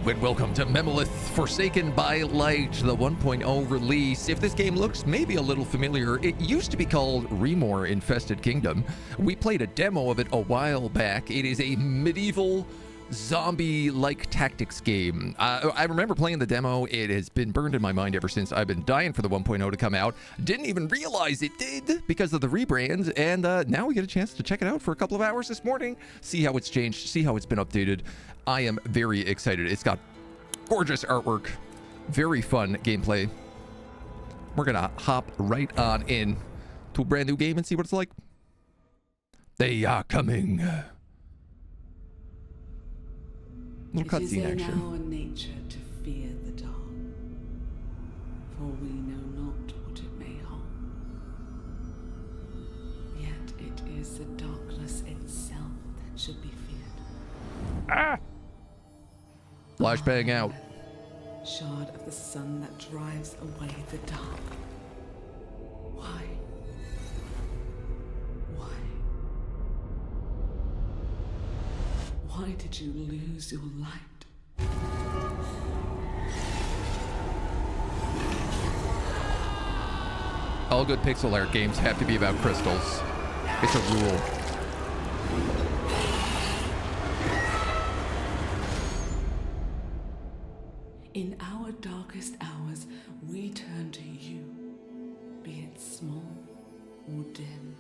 and welcome to Memolith Forsaken by Light, the 1.0 release. If this game looks maybe a little familiar, it used to be called Remore Infested Kingdom. We played a demo of it a while back. It is a medieval zombie-like tactics game. I remember playing the demo. It has been burned in my mind ever since. I've been dying for the 1.0 to come out. Didn't even realize it did because of the rebrand, and now we get a chance to check it out for a couple of hours this morning, see how it's changed, see how it's been updated. I am very excited. It's got gorgeous artwork, very fun gameplay. We're gonna hop right on in to a brand new game and see what it's like. They are coming. Little cutscene action. It is in our nature to fear the dark, for we know not what it may hold. Yet it is the darkness itself that should be feared. Ah! Flashbang out. Shard of the sun that drives away the dark. Why? Why? Why did you lose your light? All good pixel art games have to be about crystals. It's a rule. In our darkest hours, we turn to you, be it small or dim.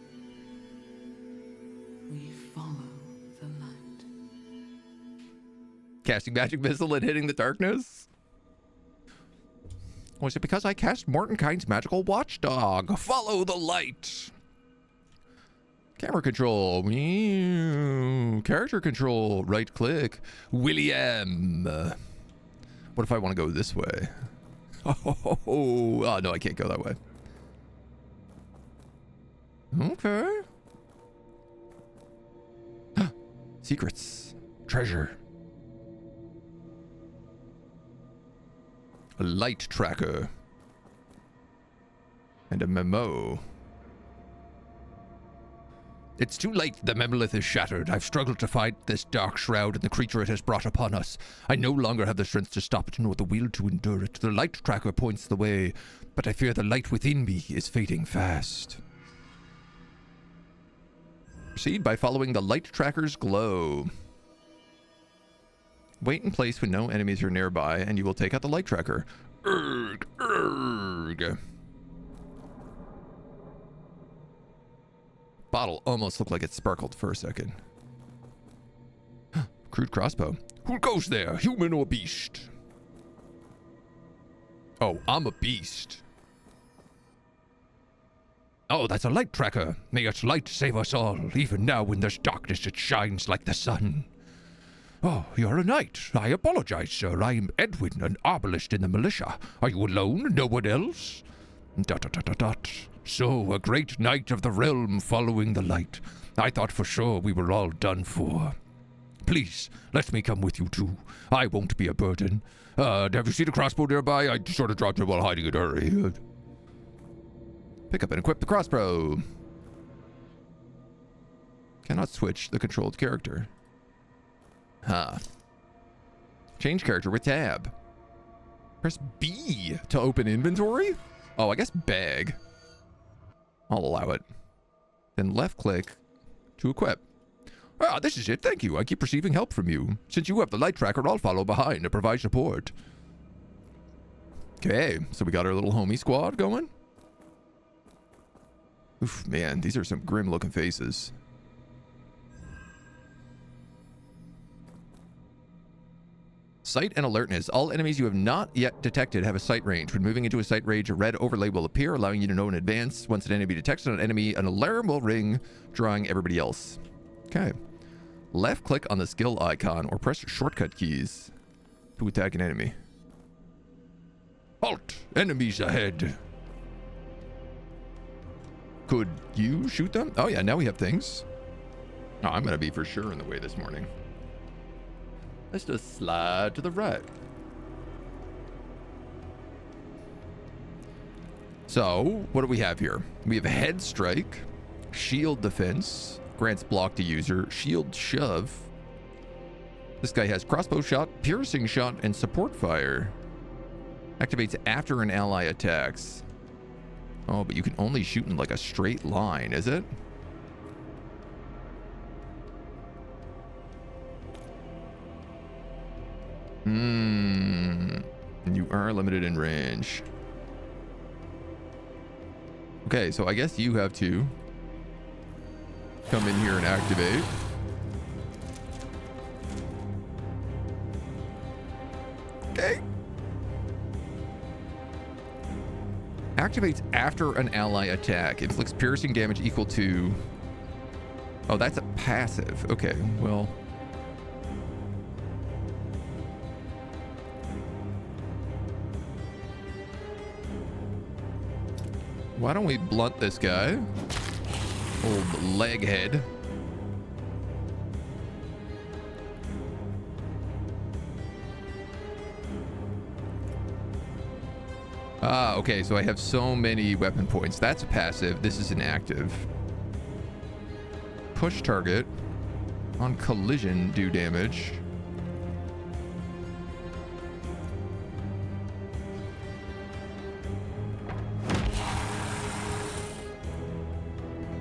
We follow the light. Casting magic missile and hitting the darkness? Was it because I cast Mordenkainen's magical watchdog? Follow the light. Camera control. Character control. Right click. William. What if I want to go this way? Oh, no, I can't go that way. Okay. Secrets. Treasure. A light tracker. And a memo. It's too late. The Memolith is shattered. I've struggled to fight this Dark Shroud and the creature it has brought upon us. I no longer have the strength to stop it, nor the will to endure it. The light tracker points the way, but I fear the light within me is fading fast. Proceed by following the light tracker's glow. Wait in place when no enemies are nearby, and you will take out the light tracker. Erg. Bottle almost looked like it sparkled for a second. Crude crossbow. Who goes there, human or beast? Oh, I'm a beast. Oh, that's a light tracker. May its light save us all. Even now when there's darkness, it shines like the sun. Oh, you're a knight. I apologize, sir. I'm Edwin, an arbalist in the militia. Are you alone? No one else? ... So, a great knight of the realm following the light. I thought for sure we were all done for. Please, let me come with you too. I won't be a burden. Have you seen a crossbow nearby? I sort of dropped it while hiding in a hurry. Pick up and equip the crossbow. Cannot switch the controlled character. Change character with tab. Press B to open inventory? Oh, I guess bag. I'll allow it. Then left click to equip. Ah, this is it. Thank you. I keep receiving help from you. Since you have the light tracker, I'll follow behind to provide support. Okay, so we got our little homie squad going. Oof, man, these are some grim looking faces. Sight and alertness. All enemies you have not yet detected have a sight range. When moving into a sight range, a red overlay will appear, allowing you to know in advance. Once an enemy detects an enemy, an alarm will ring, drawing everybody else. Okay. Left click on the skill icon or press shortcut keys to attack an enemy. Halt! Enemies ahead! Could you shoot them? Oh yeah, now we have things. Oh, I'm gonna be for sure in the way this morning. Let's just slide to the right. So, what do we have here? We have head strike, shield defense, grants block to user, shield shove, This guy has crossbow shot, piercing shot, and support fire. Activates after an ally attacks. Oh, but you can only shoot in like a straight line, is it? You are limited in range. Okay, so I guess you have to come in here and activate. Okay. Activates after an ally attack. Inflicts piercing damage equal to... Oh, that's a passive. Okay, well... Why don't we blunt this guy? Old leg head. Ah, okay, so I have so many weapon points. That's a passive. This is an active. Push target. On collision, do damage.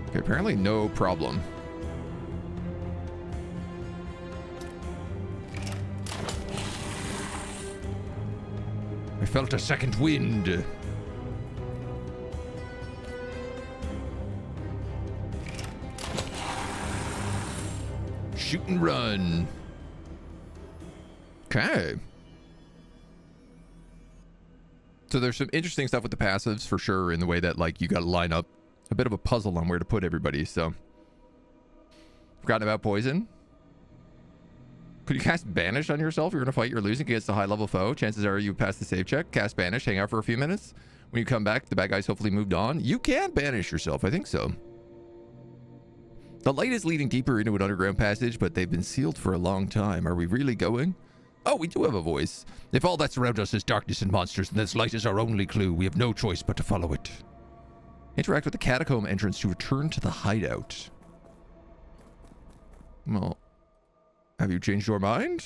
Okay, apparently no problem. I felt a second wind. Shoot and run. Okay. So there's some interesting stuff with the passives for sure, in the way that like you got to line up a bit of a puzzle on where to put everybody. So forgotten about poison. Could you cast Banish on yourself? You're going to fight, you're losing against a high-level foe. Chances are you pass the save check. Cast Banish, hang out for a few minutes. When you come back, the bad guys hopefully moved on. You can banish yourself. I think so. The light is leading deeper into an underground passage, but they've been sealed for a long time. Are we really going? Oh, we do have a voice. If all that's around us is darkness and monsters, and this light is our only clue, we have no choice but to follow it. Interact with the catacomb entrance to return to the hideout. Well... Have you changed your mind?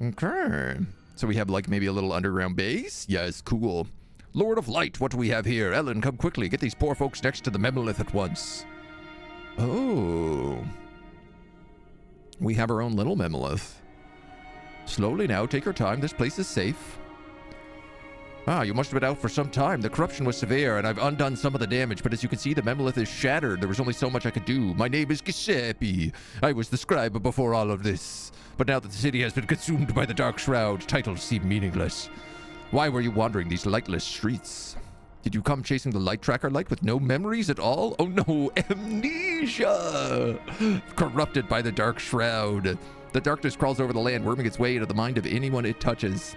Okay. So we have like maybe a little underground base? Yes, cool. Lord of Light, what do we have here? Ellen, come quickly. Get these poor folks next to the Memolith at once. Oh. We have our own little Memolith. Slowly now, take your time. This place is safe. Ah, you must have been out for some time. The corruption was severe, and I've undone some of the damage, but as you can see, the Memolith is shattered. There was only so much I could do. My name is Giuseppe. I was the scribe before all of this. But now that the city has been consumed by the Dark Shroud, titles seem meaningless. Why were you wandering these lightless streets? Did you come chasing the light tracker light with no memories at all? Oh no, amnesia! Corrupted by the Dark Shroud. The darkness crawls over the land, worming its way into the mind of anyone it touches.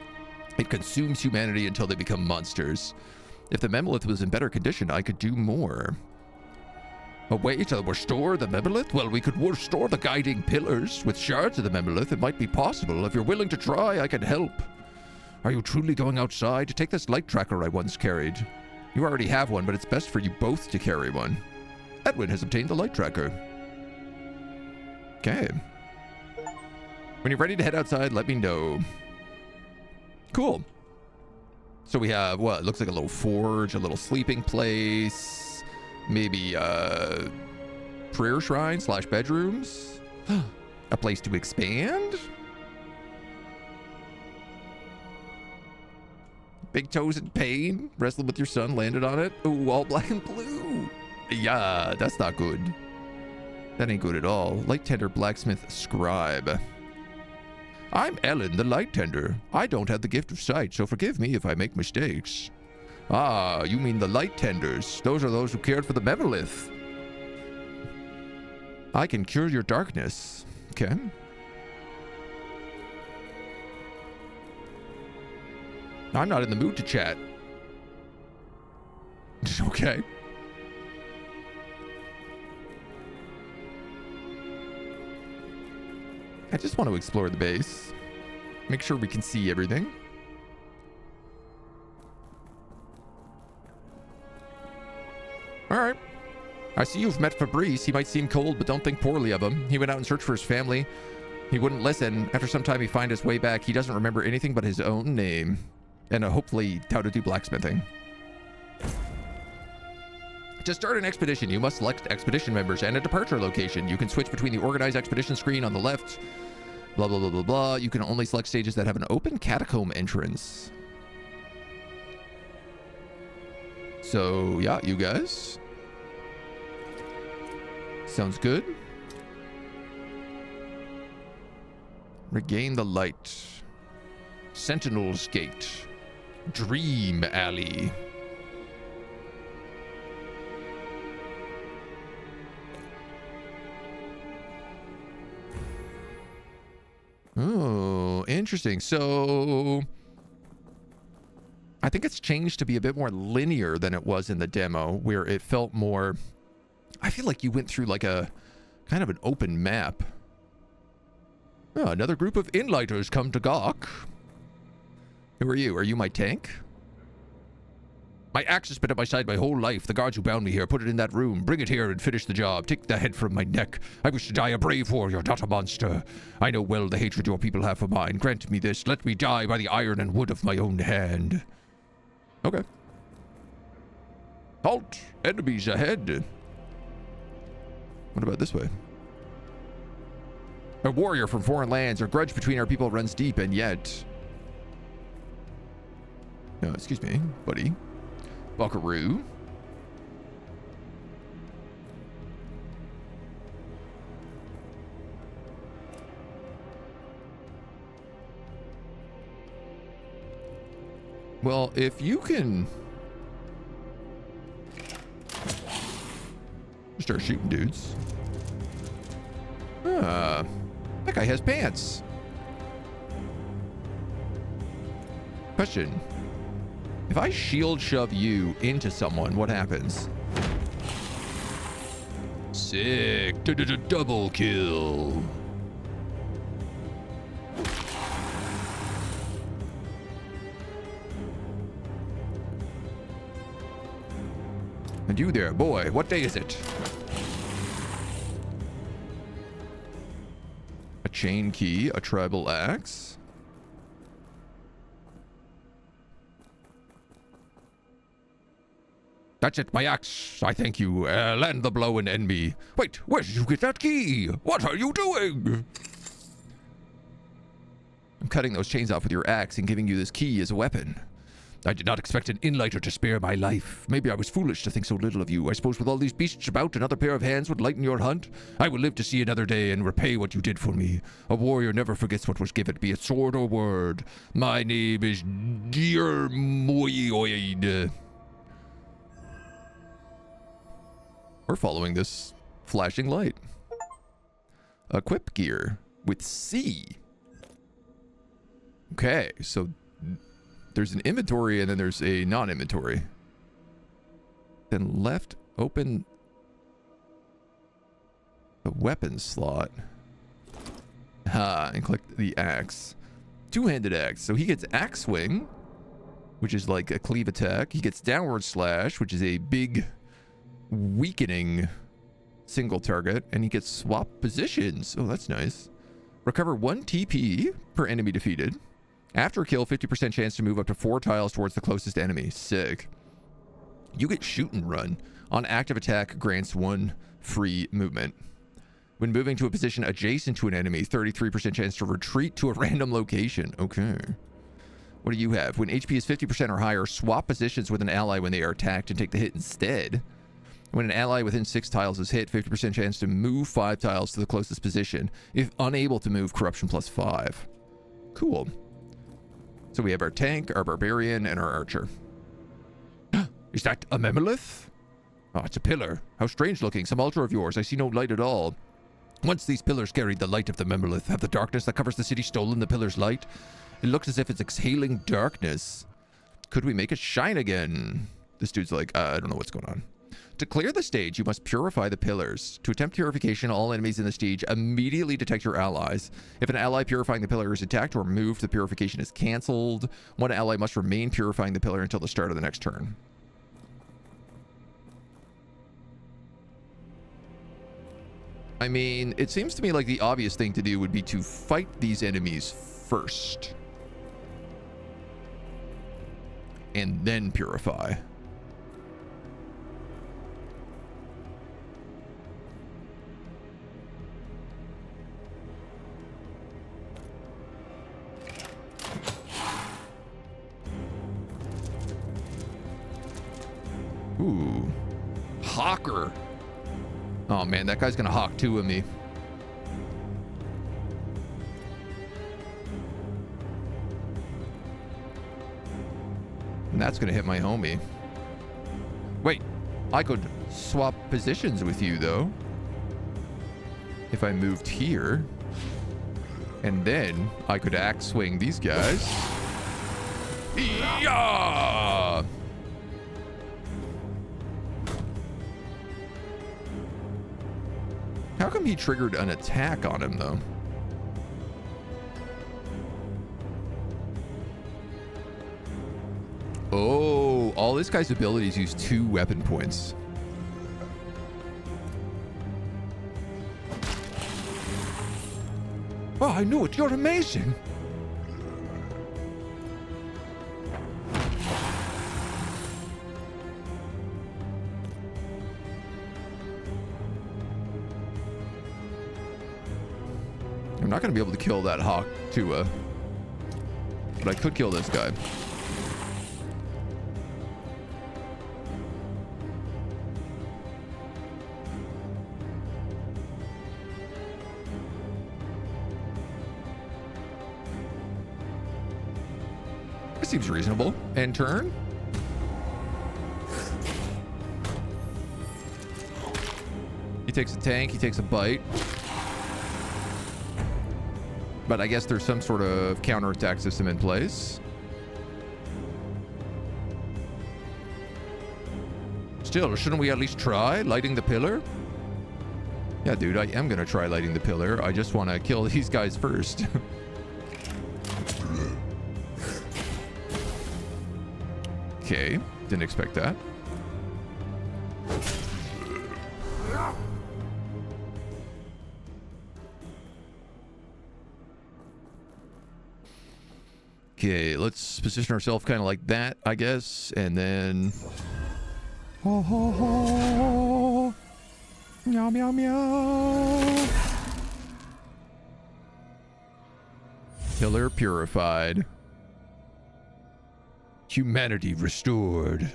It consumes humanity until they become monsters. If the Memolith was in better condition, I could do more. A way to restore the Memolith? Well, we could restore the guiding pillars. With shards of the Memolith, it might be possible. If you're willing to try, I can help. Are you truly going outside? Take this light tracker I once carried. You already have one, but it's best for you both to carry one. Edwin has obtained the light tracker. Okay. When you're ready to head outside, let me know. Cool. So we have what looks like a little forge, a little sleeping place, maybe prayer shrine / bedrooms, a place to expand. Big toes in pain, wrestling with your son, landed on it. Ooh, all black and blue. Yeah, that's not good. That ain't good at all. Light tender, blacksmith, scribe. I'm Ellen, the light tender. I don't have the gift of sight, so forgive me if I make mistakes. Ah, you mean the light tenders. Those are those who cared for the Memolith. I can cure your darkness. Okay. I'm not in the mood to chat. Okay. I just want to explore the base. Make sure we can see everything. All right. I see you've met Fabrice. He might seem cold, but don't think poorly of him. He went out and searched for his family. He wouldn't listen. After some time, he found his way back. He doesn't remember anything but his own name. And hopefully how to do blacksmithing. To start an expedition, you must select expedition members and a departure location. You can switch between the organized expedition screen on the left. Blah, blah, blah, blah, blah. You can only select stages that have an open catacomb entrance. So, yeah, you guys. Sounds good. Regain the light. Sentinel's Gate. Dream Alley. Oh, interesting. So I think it's changed to be a bit more linear than it was in the demo, where it felt more, I feel like you went through like a kind of an open map. Oh, another group of inlighters come to gawk. Who are you? Are you my tank? My axe has been at my side my whole life. The guards who bound me here put it in that room. Bring it here and finish the job. Take the head from my neck. I wish to die a brave warrior, not a monster. I know well the hatred your people have for mine. Grant me this. Let me die by the iron and wood of my own hand. Okay. Halt! Enemies ahead. What about this way? A warrior from foreign lands. Our grudge between our people runs deep, and yet... No, excuse me, buddy. Buckaroo. Well, if you can start shooting dudes. That guy has pants. Question. If I shield shove you into someone, what happens? Sick. Double kill. And you there, boy, what day is it? A chain key, a tribal axe. That's it, my axe. I thank you. Land the blow and end me. Wait, where did you get that key? What are you doing? I'm cutting those chains off with your axe and giving you this key as a weapon. I did not expect an inlighter to spare my life. Maybe I was foolish to think so little of you. I suppose with all these beasts about, another pair of hands would lighten your hunt. I will live to see another day and repay what you did for me. A warrior never forgets what was given, be it sword or word. My name is Dirmoyoid. We're following this flashing light. Equip gear with C. Okay, so there's an inventory and then there's a non-inventory. Then left open the weapon slot. And click the axe. Two-handed axe. So he gets axe swing, which is like a cleave attack. He gets downward slash, which is a big weakening single target, and he gets swap positions. Oh, that's nice. Recover 1 TP per enemy defeated. After kill, 50% chance to move up to 4 tiles towards the closest enemy. Sick. You get shoot and run. On active attack, grants 1 free movement. When moving to a position adjacent to an enemy, 33% chance to retreat to a random location. Okay. What do you have? When HP is 50% or higher, swap positions with an ally when they are attacked and take the hit instead. When an ally within 6 tiles is hit, 50% chance to move 5 tiles to the closest position. If unable to move, corruption +5. Cool. So we have our tank, our barbarian, and our archer. Is that a Memolith? Oh, it's a pillar. How strange looking. Some altar of yours. I see no light at all. Once these pillars carried the light of the Memolith, have the darkness that covers the city stolen the pillar's light? It looks as if it's exhaling darkness. Could we make it shine again? This dude's like, I don't know what's going on. To clear the stage, you must purify the pillars. To attempt purification, all enemies in the stage immediately detect your allies. If an ally purifying the pillar is attacked or moved, the purification is cancelled. One ally must remain purifying the pillar until the start of the next turn. I mean, it seems to me like the obvious thing to do would be to fight these enemies first. And then purify. Ooh. Hawker. Oh man, that guy's gonna hawk two of me. And that's gonna hit my homie. Wait, I could swap positions with you though. If I moved here. And then I could axe swing these guys. Yeah! How come he triggered an attack on him, though? Oh, all this guy's abilities use 2 weapon points. Oh, I knew it. You're amazing. I'm not going to be able to kill that hawk Tua, but I could kill this guy. This seems reasonable. End turn. He takes a tank, he takes a bite. But I guess there's some sort of counterattack system in place. Still, shouldn't we at least try lighting the pillar? Yeah, dude, I am gonna try lighting the pillar. I just want to kill these guys first. Okay, didn't expect that. Okay, let's position ourselves kind of like that, I guess, and then... Ho, ho, ho. Meow, meow, meow. Pillar purified. Humanity restored.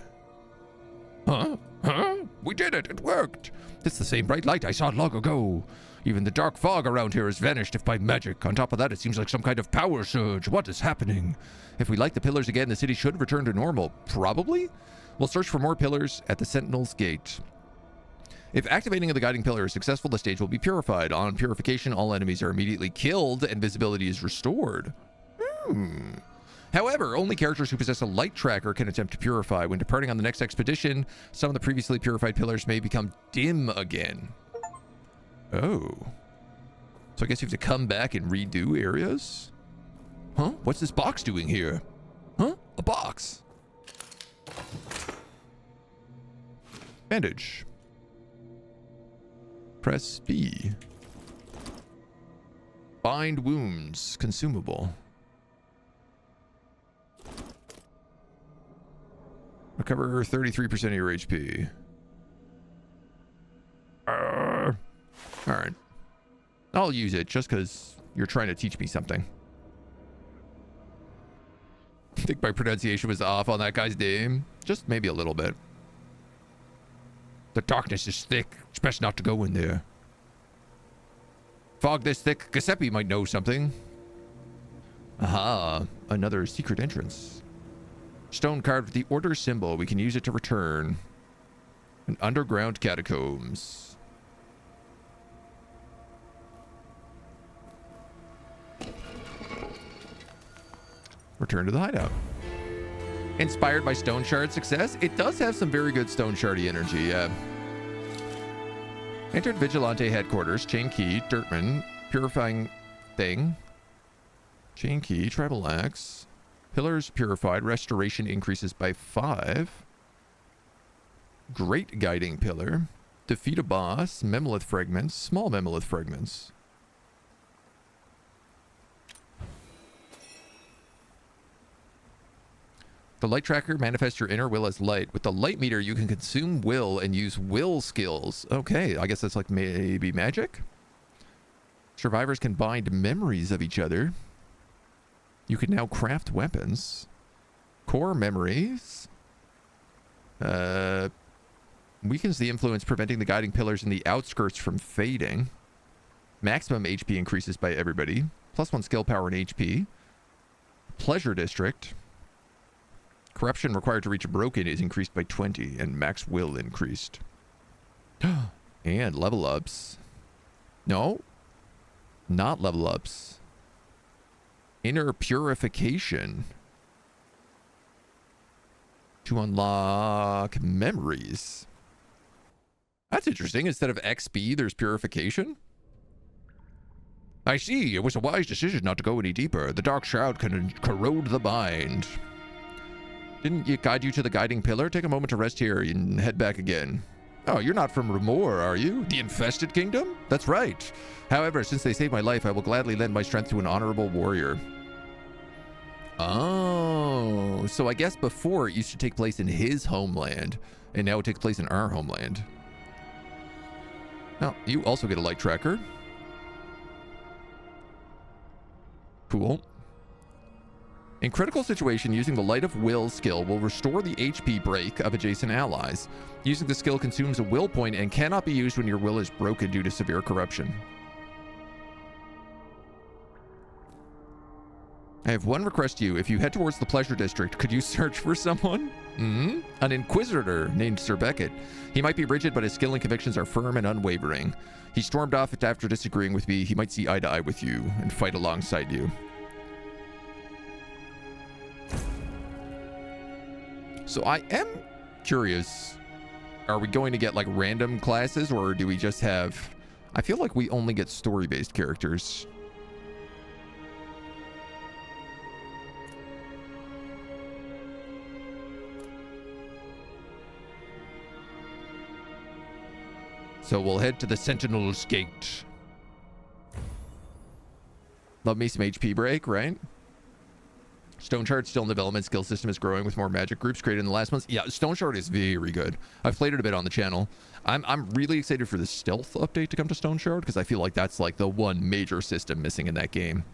Huh? Huh? We did it! It worked! It's the same bright light I saw long ago. Even the dark fog around here has vanished if by magic. On top of that, it seems like some kind of power surge. What is happening? If we light the pillars again, the city should return to normal. Probably? We'll search for more pillars at the Sentinel's Gate. If activating of the guiding pillar is successful, the stage will be purified. On purification, all enemies are immediately killed and visibility is restored. However, only characters who possess a light tracker can attempt to purify. When departing on the next expedition, some of the previously purified pillars may become dim again. Oh. So I guess you have to come back and redo areas? Huh? What's this box doing here? Huh? A box. Bandage. Press B. Bind wounds. Consumable. Recover 33% of your HP. Alright. I'll use it just because you're trying to teach me something. I think my pronunciation was off on that guy's name. Just maybe a little bit. The darkness is thick. It's best not to go in there. Fog this thick, Giuseppe might know something. Aha, another secret entrance. Stone carved with the order symbol. We can use it to return. An underground catacombs. Return to the hideout. Inspired by Stone Shard success. It does have some very good Stone Shardy energy, yeah. Entered Vigilante headquarters. Chain key. Dirtman. Purifying thing. Chain key. Tribal axe. Pillars purified. Restoration increases by 5. Great guiding pillar. Defeat a boss. Memolith fragments. Small Memolith fragments. The light tracker manifests your inner will as light. With the light meter, you can consume will and use will skills. Okay, I guess that's like maybe magic? Survivors can bind memories of each other. You can now craft weapons. Core memories. Weakens the influence, preventing the guiding pillars in the outskirts from fading. Maximum HP increases by everybody. +1 skill power and HP. Pleasure district. Corruption required to reach a broken is increased by 20, and max will increased. And level ups. No, not level ups. Inner purification. To unlock memories. That's interesting. Instead of XP, there's purification. I see. It was a wise decision not to go any deeper. The Dark Shroud can corrode the mind. Didn't it guide you to the guiding pillar? Take a moment to rest here and head back again. Oh, you're not from Remore, are you? The Infested Kingdom? That's right. However, since they saved my life, I will gladly lend my strength to an honorable warrior. Oh, so I guess before it used to take place in his homeland, and now it takes place in our homeland. Now, you also get a light tracker. Cool. In critical situation, using the Light of Will skill will restore the HP break of adjacent allies. Using the skill consumes a will point and cannot be used when your will is broken due to severe corruption. I have one request to you. If you head towards the Pleasure District, could you search for someone? An Inquisitor named Sir Beckett. He might be rigid, but his skill and convictions are firm and unwavering. He stormed off after disagreeing with me. He might see eye to eye with you and fight alongside you. So I am curious, are we going to get like random classes, or do we just have, I feel like we only get story-based characters. So we'll head to the Sentinel's Gate. Love me some HP break, right? Stone Shard still in development. Skill system is growing with more magic groups created in the last months. Yeah, Stone Shard is very good. I've played it a bit on the channel. I'm really excited for the stealth update to come to Stone Shard, because I feel like that's like the one major system missing in that game.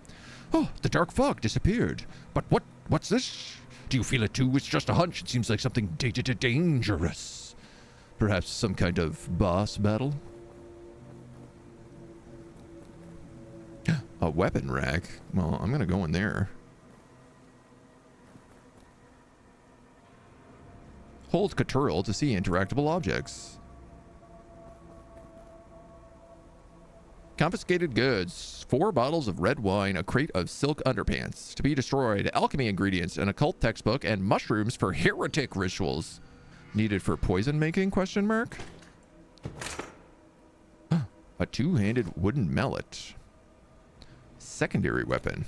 Oh, the dark fog disappeared. But what's this? Do you feel it too? It's just a hunch. It seems like something dangerous. Perhaps some kind of boss battle? A weapon rack? Well, I'm gonna go in there. Hold Ctrl to see interactable objects. Confiscated goods. 4 bottles of red wine, a crate of silk underpants. To be destroyed. Alchemy ingredients, an occult textbook, and mushrooms for heretic rituals. Needed for poison making, question mark? A 2-handed wooden mallet. Secondary weapon.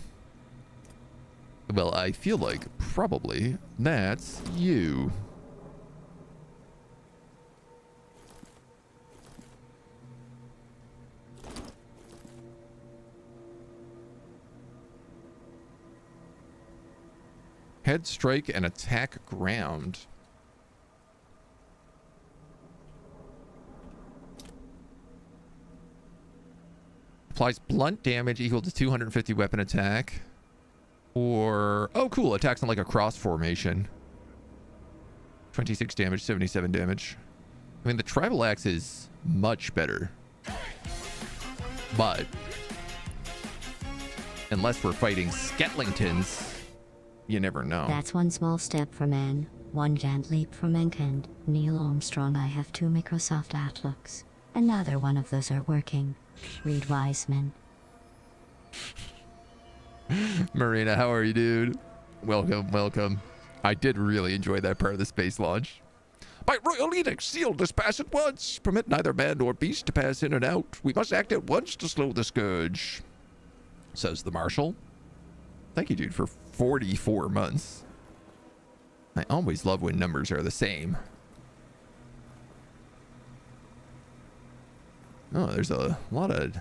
Well, I feel like probably that's you. Head strike and attack ground. Applies blunt damage equal to 250 weapon attack. Or, oh cool, attacks on like a cross formation. 26 damage, 77 damage. I mean, the tribal axe is much better. But unless we're fighting Sketlingtons, you never know. That's one small step for man, one giant leap for mankind. Neil Armstrong. I have 2 Microsoft Outlooks. Another one of those are working. Read Wiseman. Marina, how are you, dude? Welcome, welcome. I did really enjoy that part of the space launch. By royal edict, sealed this pass at once. Permit neither man nor beast to pass in and out. We must act at once to slow the scourge, says the marshal. Thank you, dude, for 44 months. I always love when numbers are the same. Oh, there's a lot of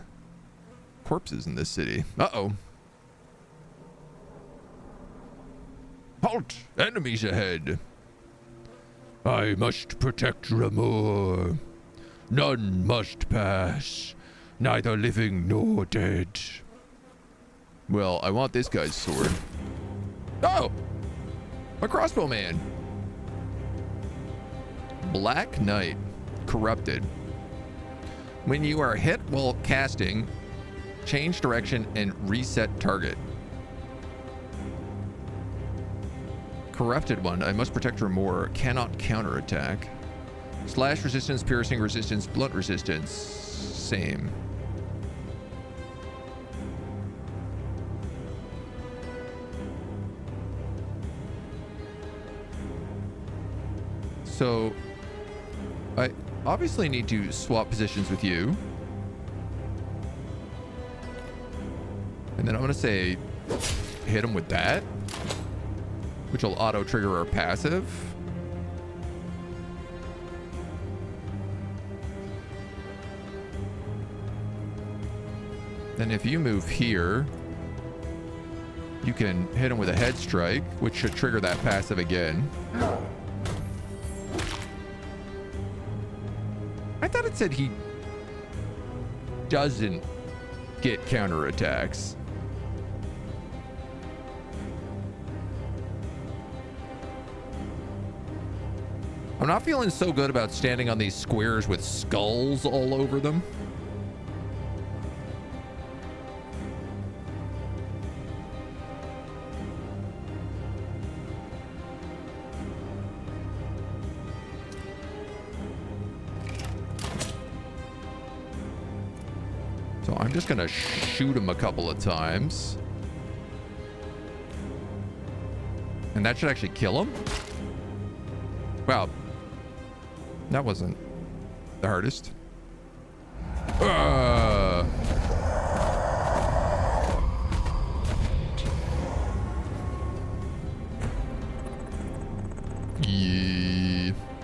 corpses in this city. Uh-oh. Halt! Enemies ahead! I must protect Remore. None must pass, neither living nor dead. Well, I want this guy's sword. Oh! A crossbow man. Black Knight. Corrupted. When you are hit while casting, change direction and reset target. Corrupted one. I must protect Remore. Cannot counterattack. Slash resistance, piercing resistance, blunt resistance. Same. So, I obviously need to swap positions with you. And then I'm going to say, hit him with that, which will auto-trigger our passive. Then if you move here, you can hit him with a head strike, which should trigger that passive again. I thought it said he doesn't get counterattacks. I'm not feeling so good about standing on these squares with skulls all over them. So I'm just gonna shoot him a couple of times. And that should actually kill him. Wow. That wasn't the hardest. Yeah.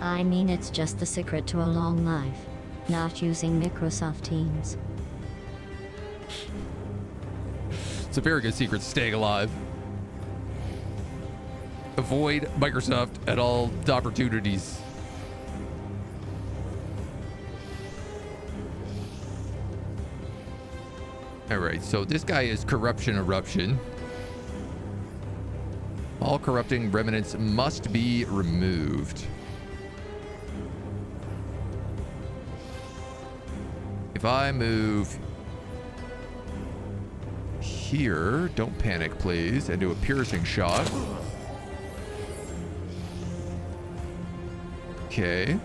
I mean, it's just the secret to a long life. Not using Microsoft Teams. It's a very good secret, staying alive. Avoid Microsoft at all opportunities. Alright, so this guy is Corruption Eruption. All corrupting remnants must be removed. If I move here, don't panic please, and do a piercing shot. Okay.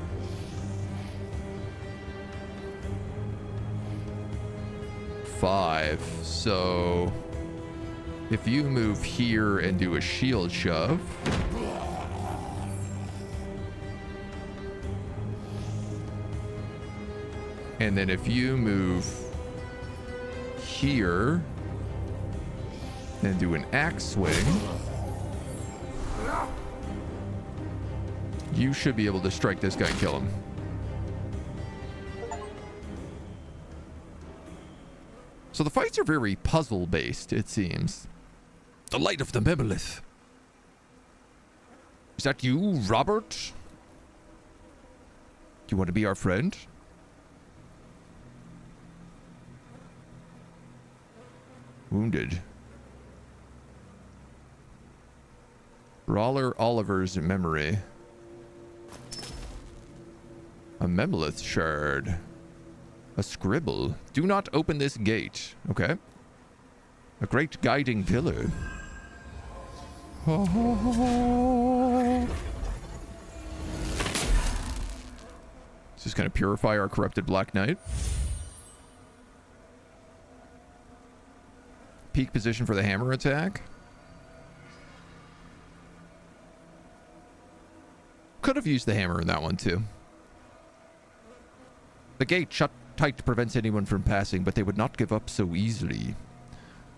Five. So if you move here and do a shield shove. And then if you move here and do an axe swing, you should be able to strike this guy and kill him. So the fights are very puzzle-based, it seems. The light of the Memolith. Is that you, Robert? Do you want to be our friend? Wounded. Brawler Oliver's memory. A Memolith shard. A scribble. Do not open this gate. Okay. A great guiding pillar. Is this going to purify our corrupted Black Knight? Peak position for the hammer attack. Could have used the hammer in that one too. The gate shut tight prevents anyone from passing, but they would not give up so easily.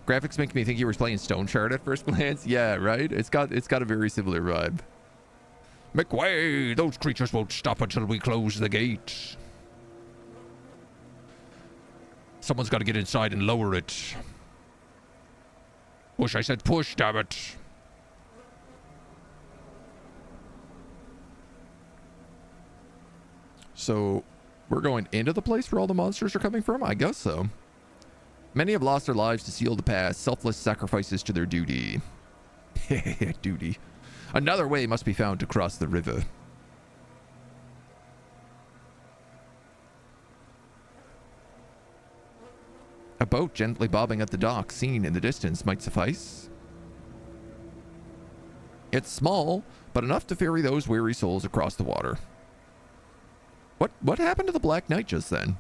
Graphics make me think you were playing Stone Shard at first glance. Yeah, right? It's got a very similar vibe. Make way! Those creatures won't stop until we close the gate. Someone's got to get inside and lower it. Push, I said push, damn it. So, we're going into the place where all the monsters are coming from? I guess so. Many have lost their lives to seal the past, selfless sacrifices to their duty. Duty. Another way must be found to cross the river. A boat gently bobbing at the dock, seen in the distance, might suffice. It's small, but enough to ferry those weary souls across the water. What happened to the Black Knight just then?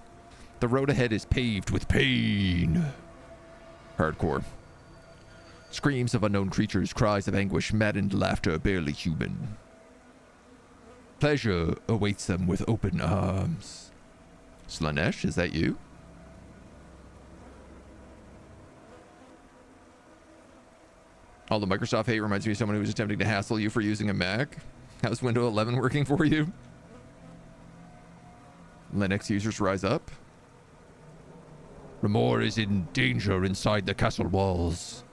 The road ahead is paved with pain. Hardcore. Screams of unknown creatures, cries of anguish, maddened laughter, barely human. Pleasure awaits them with open arms. Slanesh, is that you? All the Microsoft hate reminds me of someone who was attempting to hassle you for using a Mac. How's Windows 11 working for you? Linux users rise up. Remore is in danger inside the castle walls.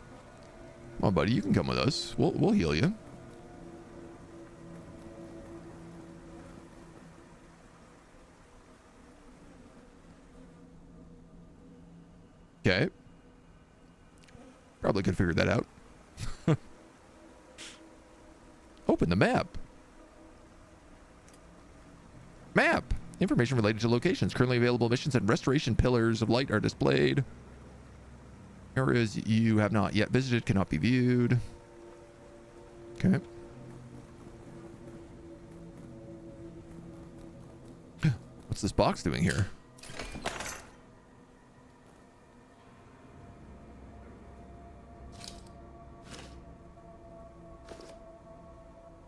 Come on, buddy, you can come with us. We'll heal you. Okay. Probably could figure that out. Open the map. Map. Information related to locations. Currently available missions and restoration pillars of light are displayed. Areas you have not yet visited cannot be viewed. Okay. What's this box doing here?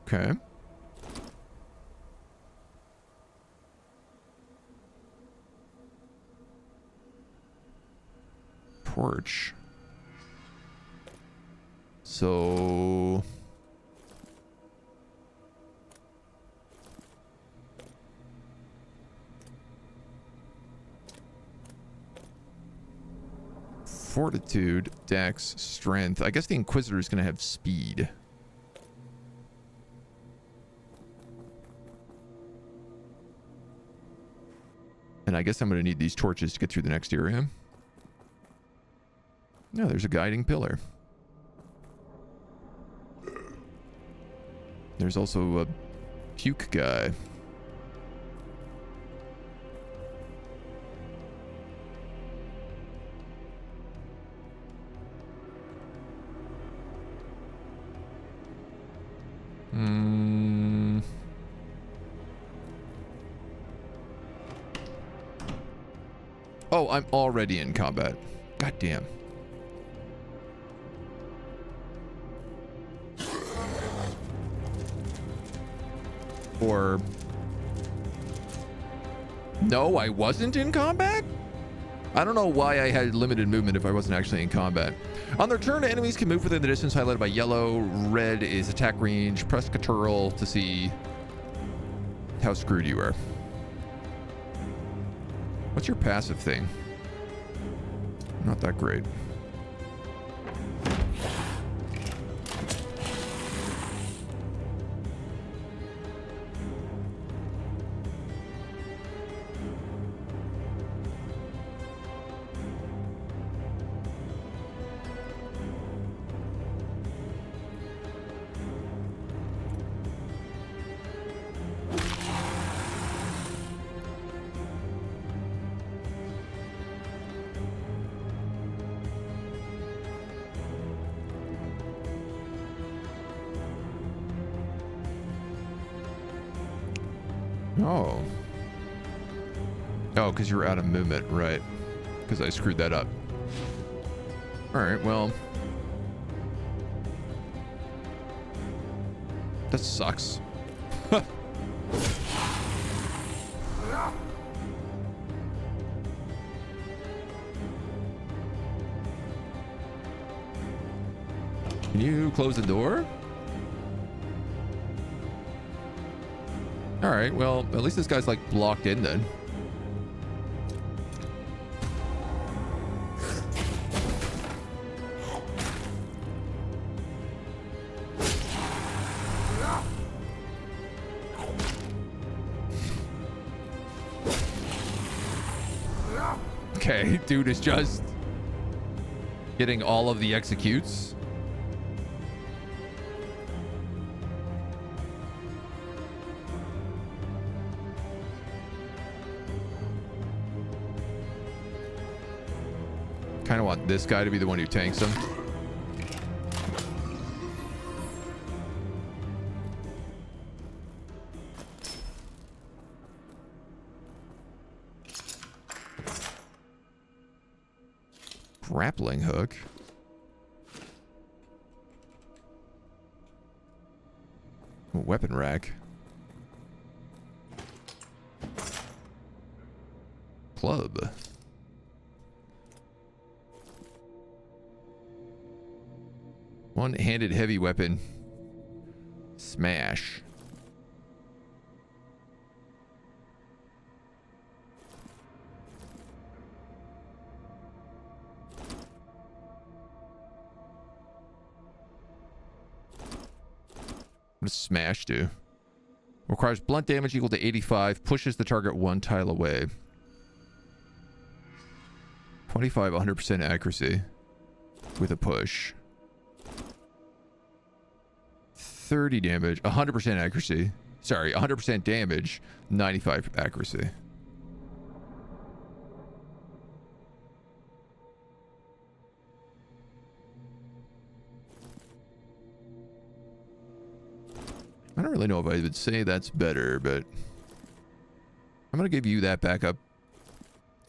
Okay. Torch. So... Fortitude, Dex, Strength. I guess the Inquisitor is going to have speed. And I guess I'm going to need these torches to get through the next area. No, there's a guiding pillar. There's also a puke guy. Oh, I'm already in combat. God damn. Or... No, I wasn't in combat? I don't know why I had limited movement if I wasn't actually in combat. On their turn, enemies can move within the distance highlighted by yellow. Red is attack range. Press Ctrl to see how screwed you are. What's your passive thing? Not that great. Oh. Oh, because you're out of movement, right. Because I screwed that up. Alright, well. That sucks. Can you close the door? Alright, well, at least this guy's like blocked in then. Okay, dude is just getting all of the executes. Kind of want this guy to be the one who tanks him. Grappling hook. Weapon rack. Club. One-handed heavy weapon. Smash. What does smash do? Requires blunt damage equal to 85. Pushes the target one tile away. 25, 100% accuracy. With a push. 30 damage. 100% accuracy. Sorry, 100% damage. 95 accuracy. I don't really know if I would say that's better, but I'm going to give you that backup.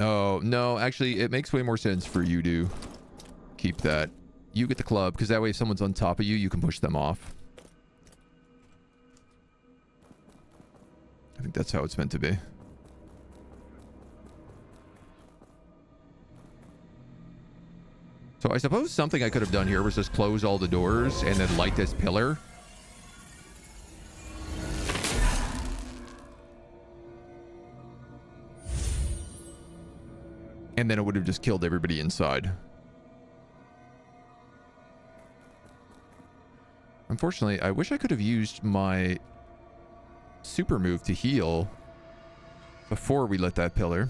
Oh, no, actually, it makes way more sense for you to keep that. You get the club, because that way if someone's on top of you, you can push them off. I think that's how it's meant to be. So I suppose something I could have done here was just close all the doors and then light this pillar. And then it would have just killed everybody inside. Unfortunately, I wish I could have used my super move to heal before we lit that pillar.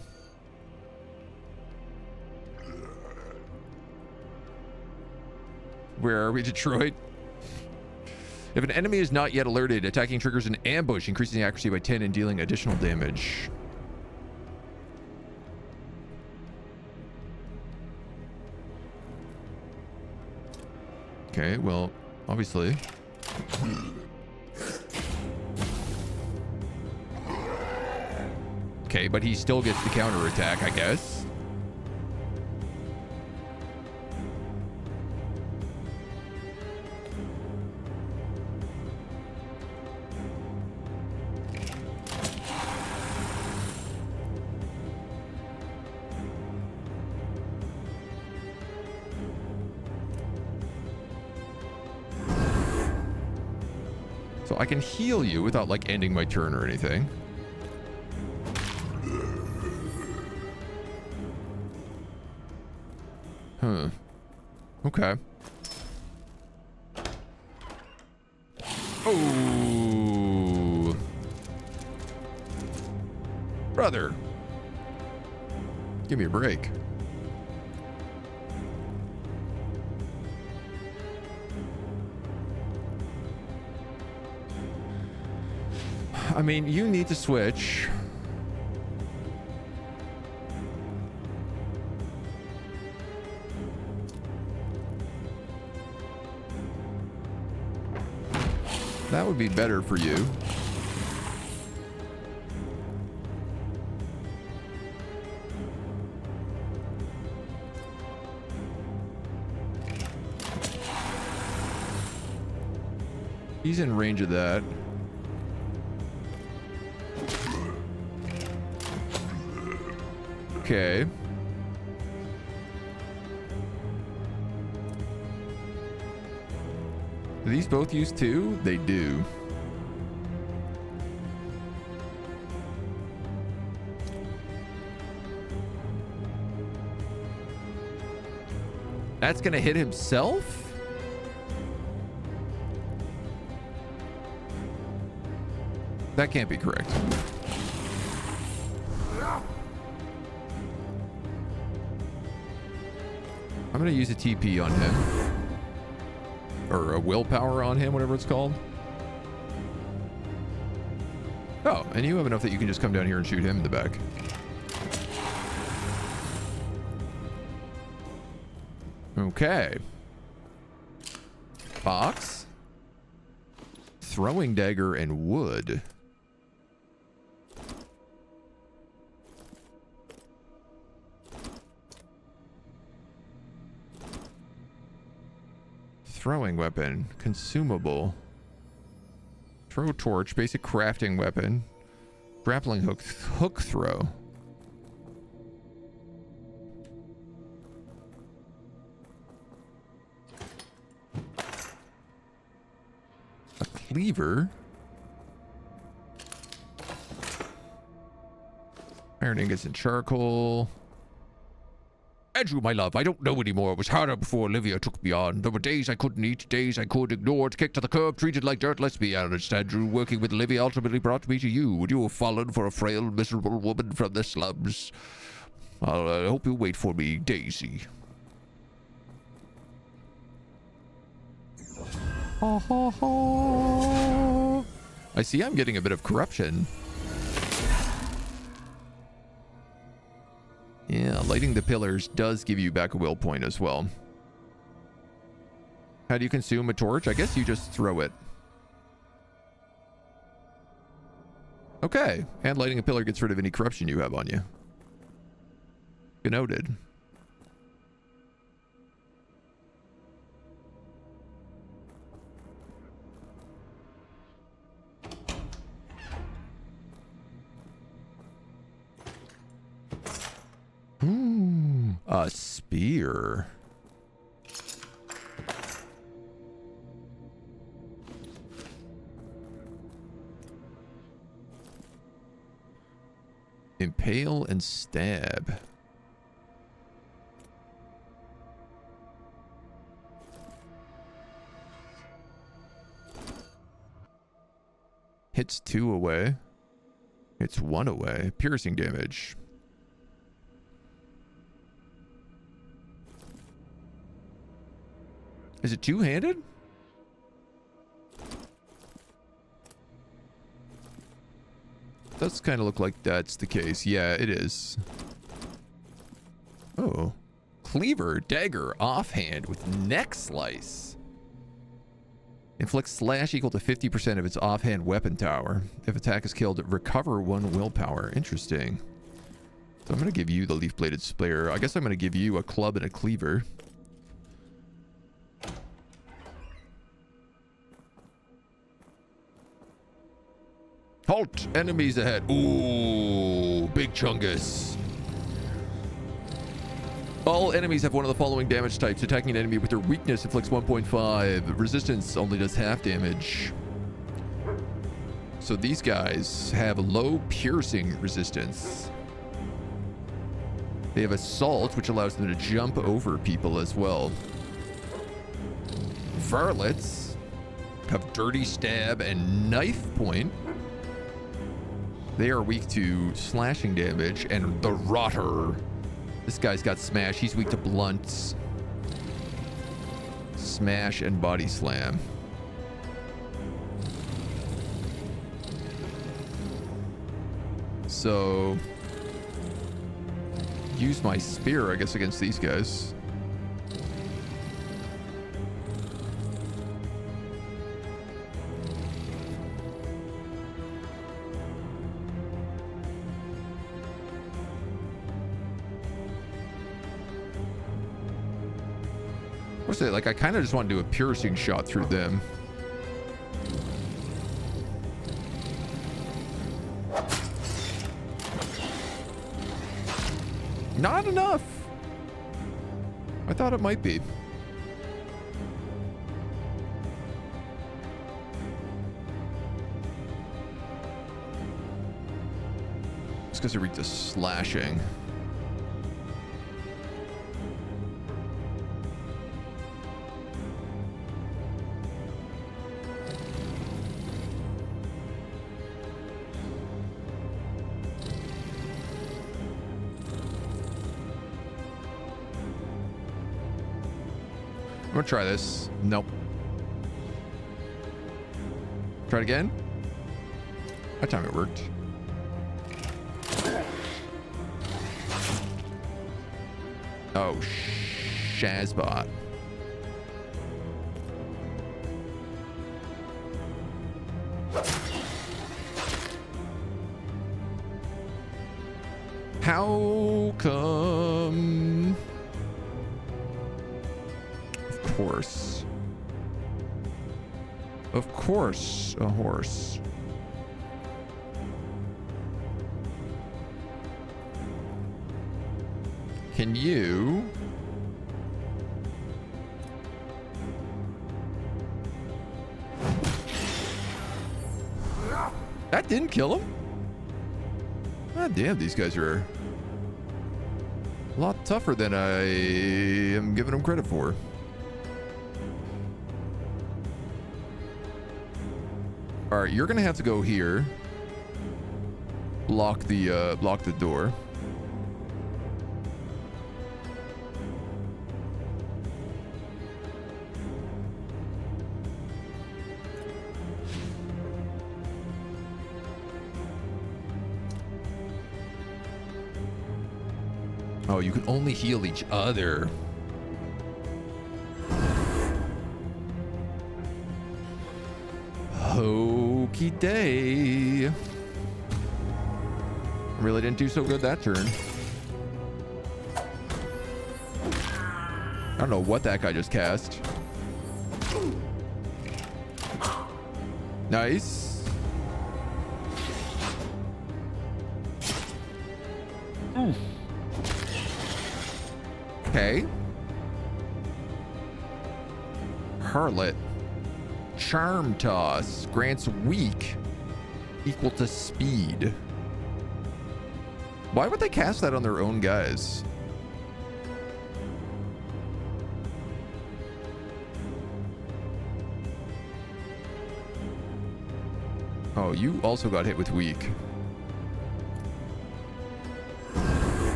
Where are we, Detroit? If an enemy is not yet alerted, attacking triggers an ambush, increasing the accuracy by 10 and dealing additional damage. Okay, well, obviously. Okay, but he still gets the counterattack, I guess. So I can heal you without, like, ending my turn or anything. Huh. Okay. Oh. Brother. Give me a break. I mean, you need to switch. That would be better for you. He's in range of that. Okay. Do these both use 2? They do. That's gonna hit himself? That can't be correct. I'm going to use a TP on him. Or a willpower on him, whatever it's called. Oh, and you have enough that you can just come down here and shoot him in the back. Okay. Box. Throwing dagger and wood. Throwing weapon. Consumable. Throw torch. Basic crafting weapon. Grappling hook. Hook throw. A cleaver. Iron ingots and charcoal. Andrew, my love, I don't know anymore. It was harder before Olivia took me on. There were days I couldn't eat, days I could ignore, kicked to the curb, treated like dirt. Let's be honest, Andrew. Working with Olivia ultimately brought me to you. Would you have fallen for a frail, miserable woman from the slums? I hope you wait for me, Daisy. I see I'm getting a bit of corruption. Yeah, lighting the pillars does give you back a will point as well. How do you consume a torch? I guess you just throw it. Okay, and lighting a pillar gets rid of any corruption you have on you. Good noted. Ooh, a spear. Impale and stab. Hits 2 away. Hits 1 away. Piercing damage. Is it two-handed? Does kind of look like that's the case. Yeah, it is. Oh. Cleaver, dagger, offhand with neck slice. Inflicts slash equal to 50% of its offhand weapon tower. If attack is killed, recover 1 willpower. Interesting. So I'm going to give you the leaf-bladed spear. I guess I'm going to give you a club and a cleaver. Halt! Enemies ahead. Ooh, big chungus. All enemies have one of the following damage types. Attacking an enemy with their weakness inflicts 1.5. Resistance only does half damage. So these guys have low piercing resistance. They have assault, which allows them to jump over people as well. Varlets have dirty stab and knife point. They are weak to slashing damage, and the Rotter. This guy's got smash. He's weak to blunts. Smash and body slam. So, use my spear, I guess, against these guys. What's it like? I kind of just want to do a piercing shot through them. Not enough. I thought it might be. It's because it reeked of slashing. I'm gonna try this. Nope. Try it again. That time it worked. Oh, Shazbot. How come? Of course. Of course, a horse. Can you? That didn't kill him? God damn, these guys are a lot tougher than I am giving them credit for. All right, you're gonna have to go here. Block the door. Oh, you can only heal each other. Hokey day. Really didn't do so good that turn. I don't know what that guy just cast. Nice. Okay. Harlot. Charm Toss grants weak equal to speed. Why would they cast that on their own guys? Oh, you also got hit with weak.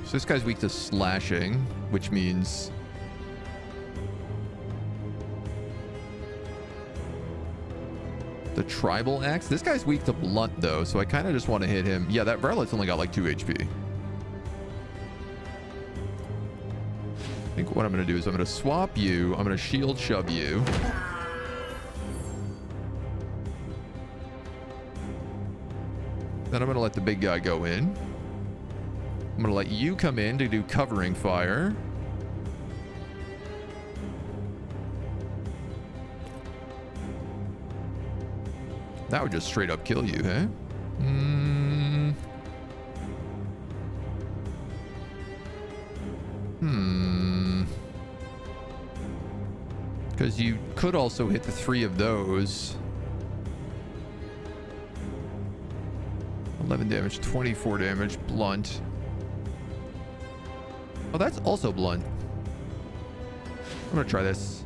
So this guy's weak to slashing, which means the tribal axe. This guy's weak to blunt though, so I kind of just want to hit him. Yeah, that varlet's only got like 2 HP. I think what I'm going to do is I'm going to swap you. I'm going to shield shove you. Then I'm going to let the big guy go in. I'm going to let you come in to do covering fire. That would just straight up kill you, huh? Because you could also hit the 3 of those. 11 damage, 24 damage, blunt. Oh, that's also blunt. I'm gonna try this.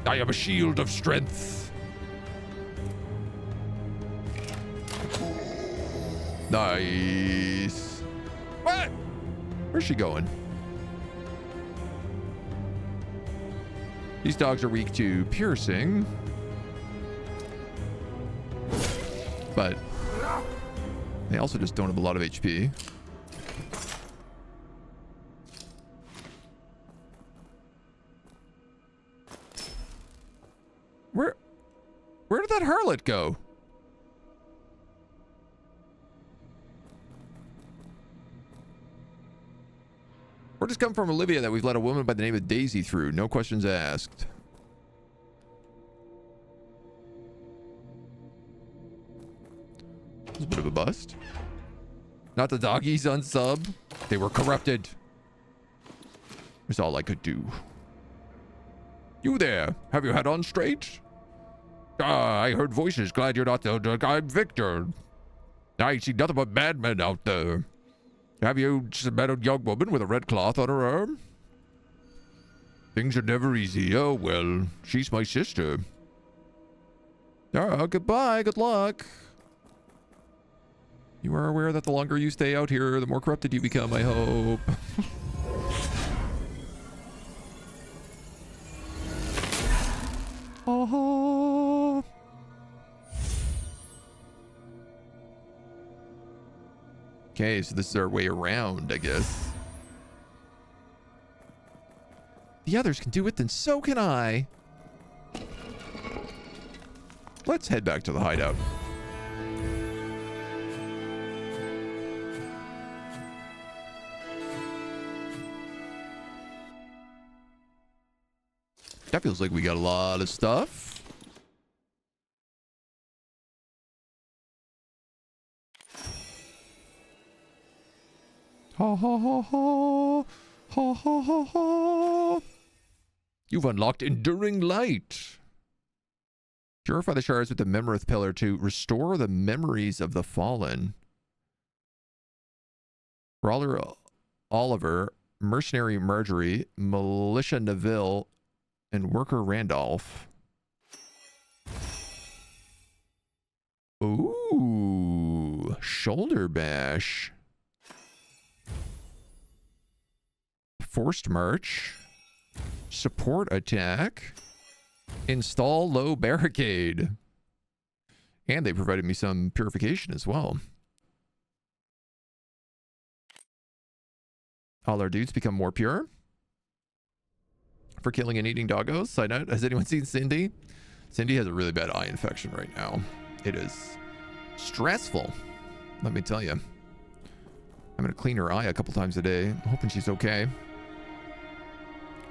I am a shield of strength. Nice. What? Where's she going? These dogs are weak to piercing. But they also just don't have a lot of HP. Where did that harlot go? Where does come from Olivia that we've let a woman by the name of Daisy through? No questions asked. It's a bit of a bust. Not the doggies on sub. They were corrupted. That's all I could do. You there? Have you had on straight? I heard voices. Glad you're not the guy Victor. I see nothing but madmen out there. Have you met a young woman with a red cloth on her arm? Things are never easy. Oh, well, she's my sister. Oh, goodbye. Good luck. You are aware that the longer you stay out here, the more corrupted you become, I hope. Oh. Okay, so this is our way around, I guess. The others can do it, then so can I. Let's head back to the hideout. That feels like we got a lot of stuff. Ha ha ha ha. Ha ha ha ha. You've unlocked Enduring Light. Purify the shards with the Memolith Pillar to restore the memories of the fallen. Brawler Oliver, Mercenary Marjorie, Militia Neville, and Worker Randolph. Ooh, Shoulder Bash. Forced March. Support Attack. Install Low Barricade. And they provided me some purification as well. All our dudes become more pure. For killing and eating doggos. Side note, has anyone seen Cindy? Cindy has a really bad eye infection right now. It is stressful, let me tell you. I'm gonna clean her eye a couple times a day. I'm hoping she's okay.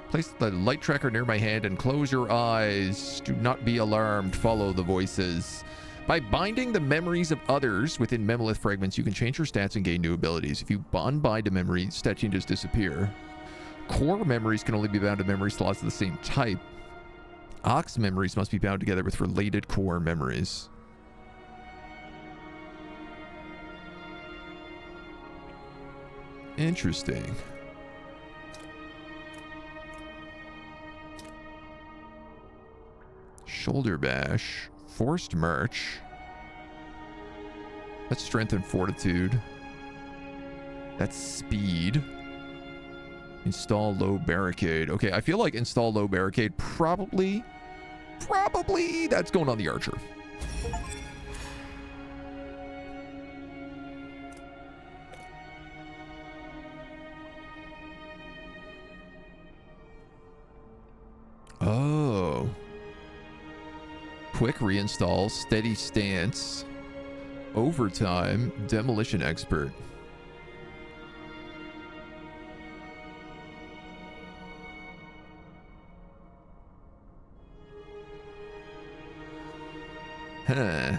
Place the light tracker near my hand and close your eyes. Do not be alarmed. Follow the voices. By binding the memories of others within Memolith fragments, you can change your stats and gain new abilities. If you unbind a memory, stat changes disappear. Core memories can only be bound to memory slots of the same type. Ox memories must be bound together with related core memories. Interesting. Shoulder Bash. Forced March. That's Strength and Fortitude. That's Speed. Install Low Barricade. Okay, I feel like Install Low Barricade probably that's going on the Archer. Oh. Quick reinstall, steady stance, overtime, demolition expert. Huh.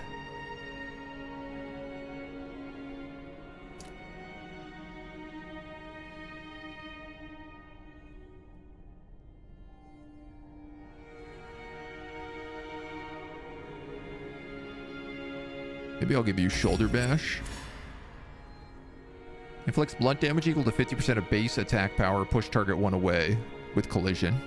Maybe I'll give you Shoulder Bash. Inflicts blunt damage equal to 50% of base attack power. Push target one away with collision.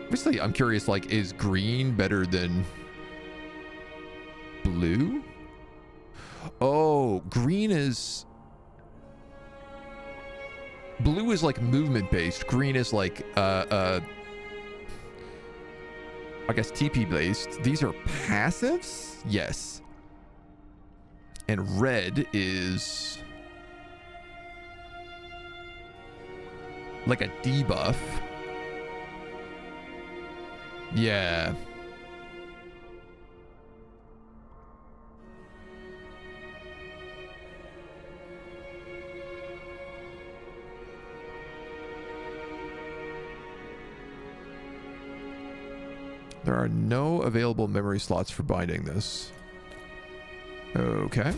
Obviously, I'm curious, like, is green better than blue? Oh, green is... Blue is like movement based. Green is like I guess TP based. These are passives? Yes. And red is like a debuff. Yeah. There are no available memory slots for binding this. Okay.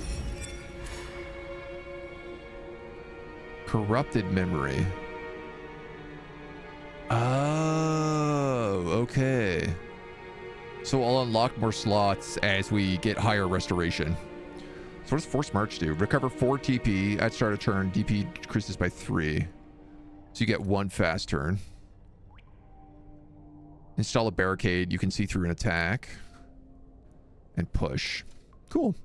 Corrupted memory. Oh, okay. So I'll unlock more slots as we get higher restoration. So what does Force March do? Recover 4 TP at start of turn. DP decreases by 3. So you get 1 fast turn. Install a barricade. You can see through an attack. And push. Cool.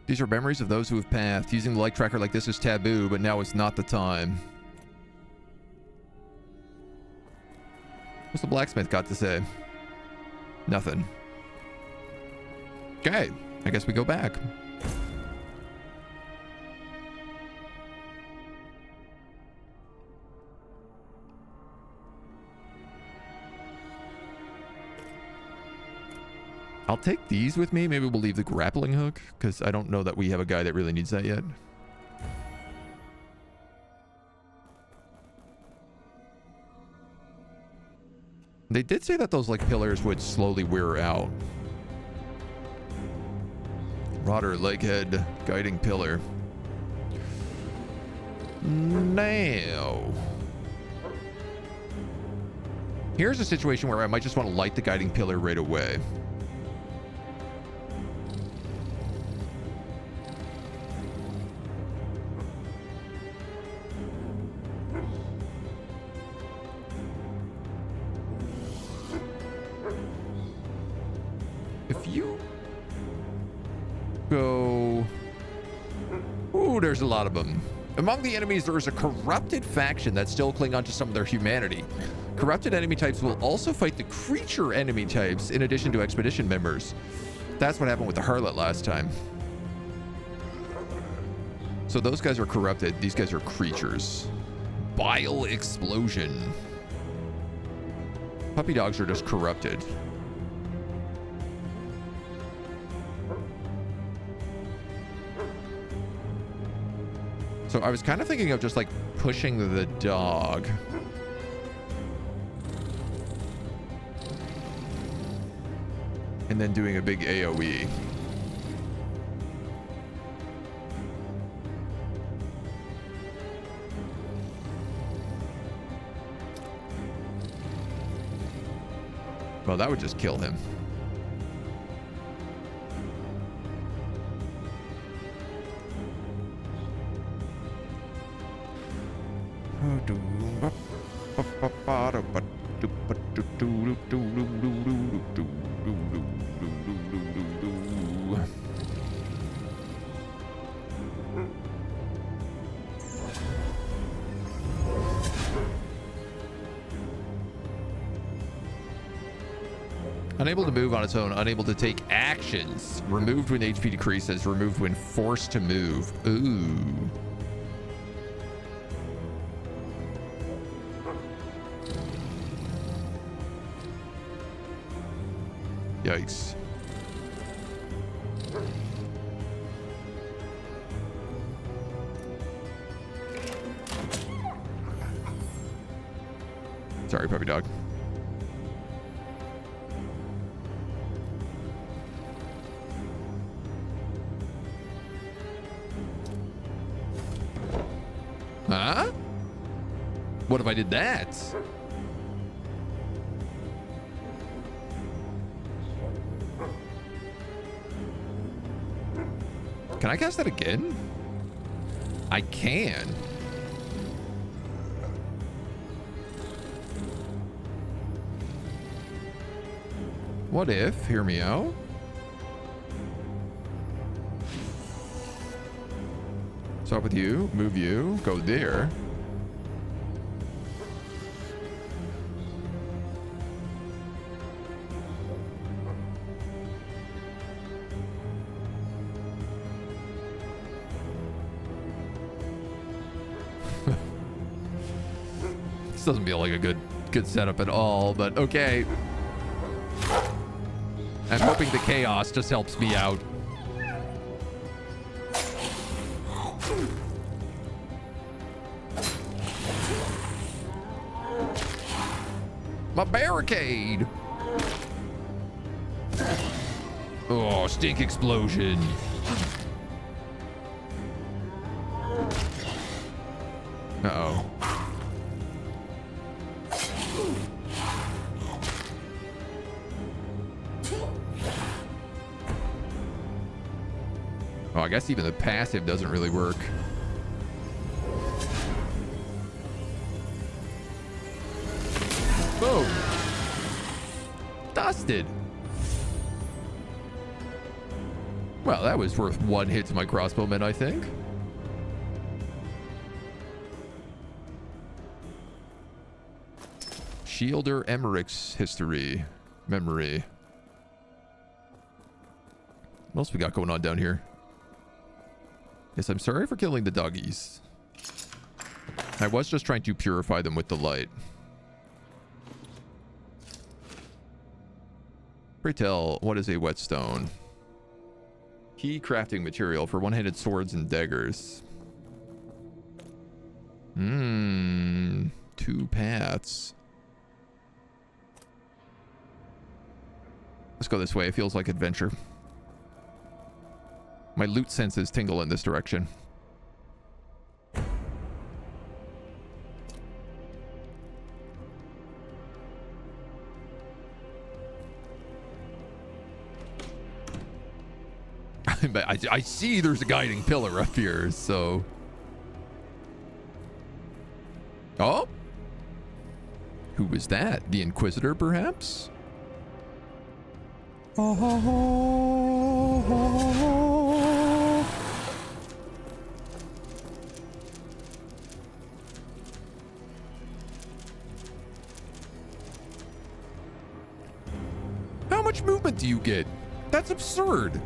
These are memories of those who have passed. Using the light tracker like this is taboo, but now is not the time. What's the blacksmith got to say? Nothing. Okay, I guess we go back. I'll take these with me. Maybe we'll leave the grappling hook, because I don't know that we have a guy that really needs that yet. They did say that those, like, pillars would slowly wear out. Rodder, leghead, guiding pillar. Now. Here's a situation where I might just want to light the guiding pillar right away. If you go... Ooh, there's a lot of them. Among the enemies, there is a corrupted faction that still cling on to some of their humanity. Corrupted enemy types will also fight the creature enemy types in addition to expedition members. That's what happened with the Harlot last time. So those guys are corrupted. These guys are creatures. Bile explosion. Puppy dogs are just corrupted. So I was kind of thinking of just like pushing the dog. And then doing a big AoE. Well, that would just kill him. Unable to move on its own, unable to take actions. Removed when HP decreases, removed when forced to move. Ooh. Yikes. Sorry, puppy dog. Huh? What if I did that? Can I cast that again? I can. What if? Hear me out. Stop with you, move you, go there. This doesn't feel like a good setup at all, but okay. I'm hoping the chaos just helps me out. My barricade. Oh, stink explosion. Uh-oh. Oh, I guess even the passive doesn't really work. Boom. Dusted. Well, that was worth one hit to my crossbowman, I think. Shielder Emmerich's history. Memory. What else we got going on down here? Yes, I'm sorry for killing the doggies. I was just trying to purify them with the light. Pray tell, what is a whetstone? Key crafting material for one-handed swords and daggers. 2 paths. Let's go this way. It feels like adventure. My loot senses tingle in this direction. But I see there's a guiding pillar up here, so... Oh? Who was that? The Inquisitor, perhaps? How much movement do you get? That's absurd.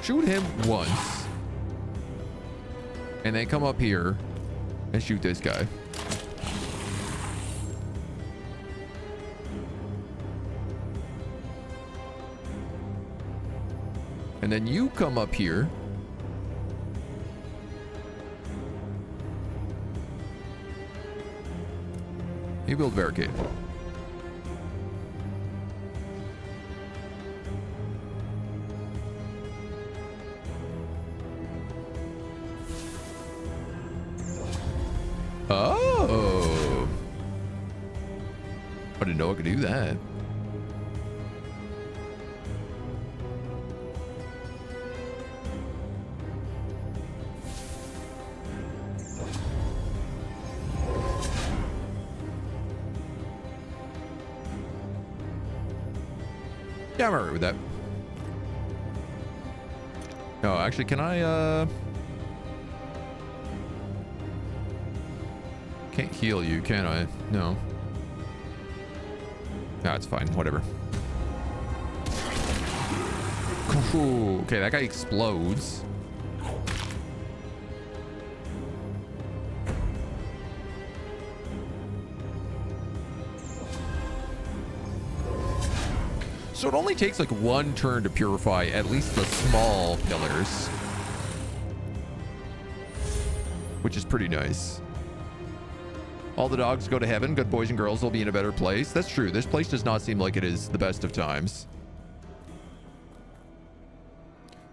Shoot him once. And then come up here and shoot this guy. And then you come up here. You build barricade. Oh. I didn't know I could do that. Yeah, I'm alright with that. No, actually, can I, can't heal you, can I? No. No, it's fine. Whatever. Okay, that guy explodes. So it only takes like one turn to purify at least the small pillars, which is pretty nice. All the dogs go to heaven. Good boys and girls will be in a better place. That's true. This place does not seem like it is the best of times.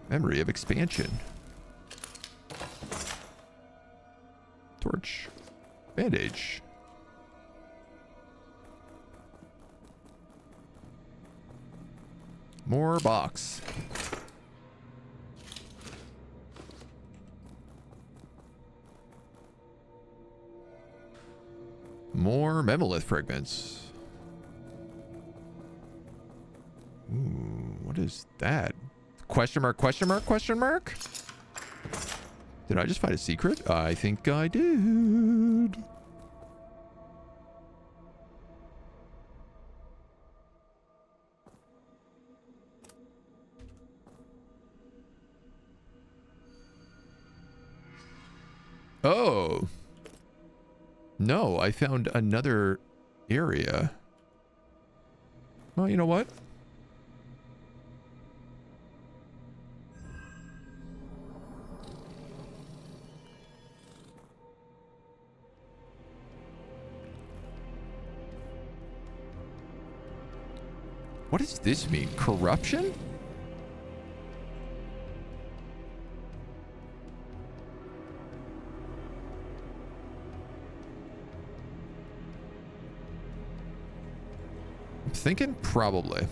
Memory of expansion. Torch. Bandage. More box. More Memolith fragments. Ooh, what is that? Question mark, question mark, question mark? Did I just find a secret? I think I did. Oh. No, I found another area. Well, you know what? What does this mean? Corruption? I'm thinking probably.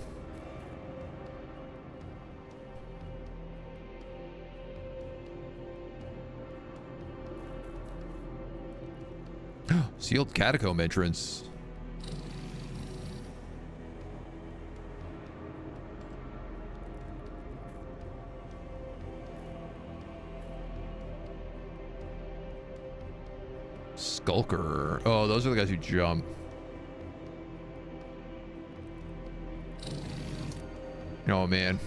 Sealed catacomb entrance. Skulker. Oh, those are the guys who jump. Oh, man.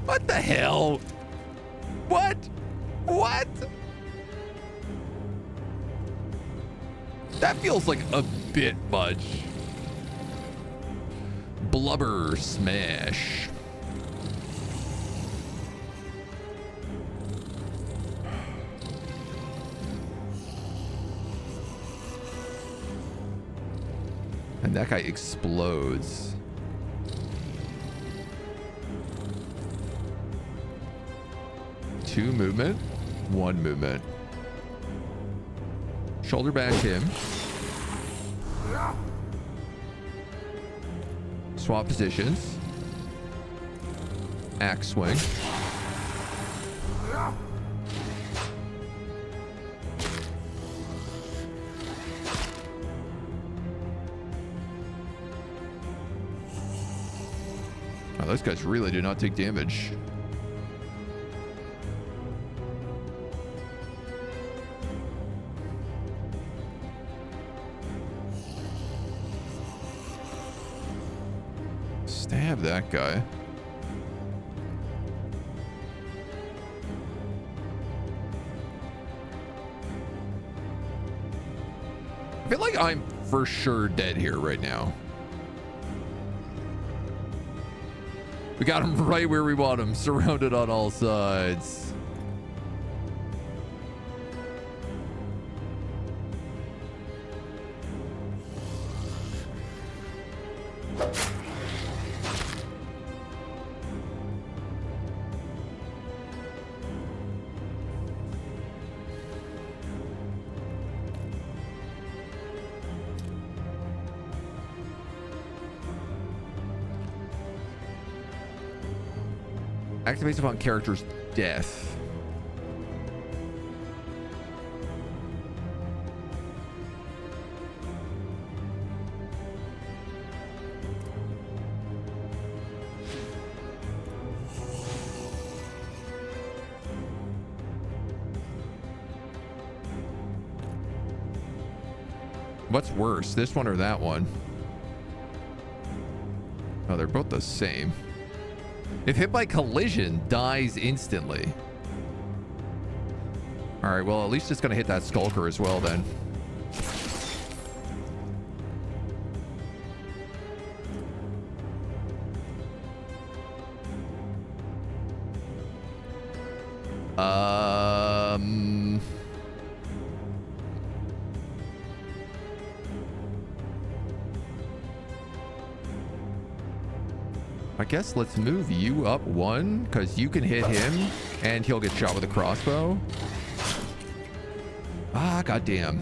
What the hell? What? What? That feels like a bit much. Blubber smash. And that guy explodes. Two movement, one movement. Shoulder bash him. Swap positions. Axe swing. Oh, those guys really do not take damage. Stab that guy. I feel like I'm for sure dead here right now. We got him right where we want him, surrounded on all sides. Activates upon character's death. What's worse, this one or that one? Oh, they're both the same. If hit by collision, dies instantly. All right, well, at least it's going to hit that Skulker as well then. I guess let's move you up one, because you can hit him and he'll get shot with a crossbow. Ah, goddamn.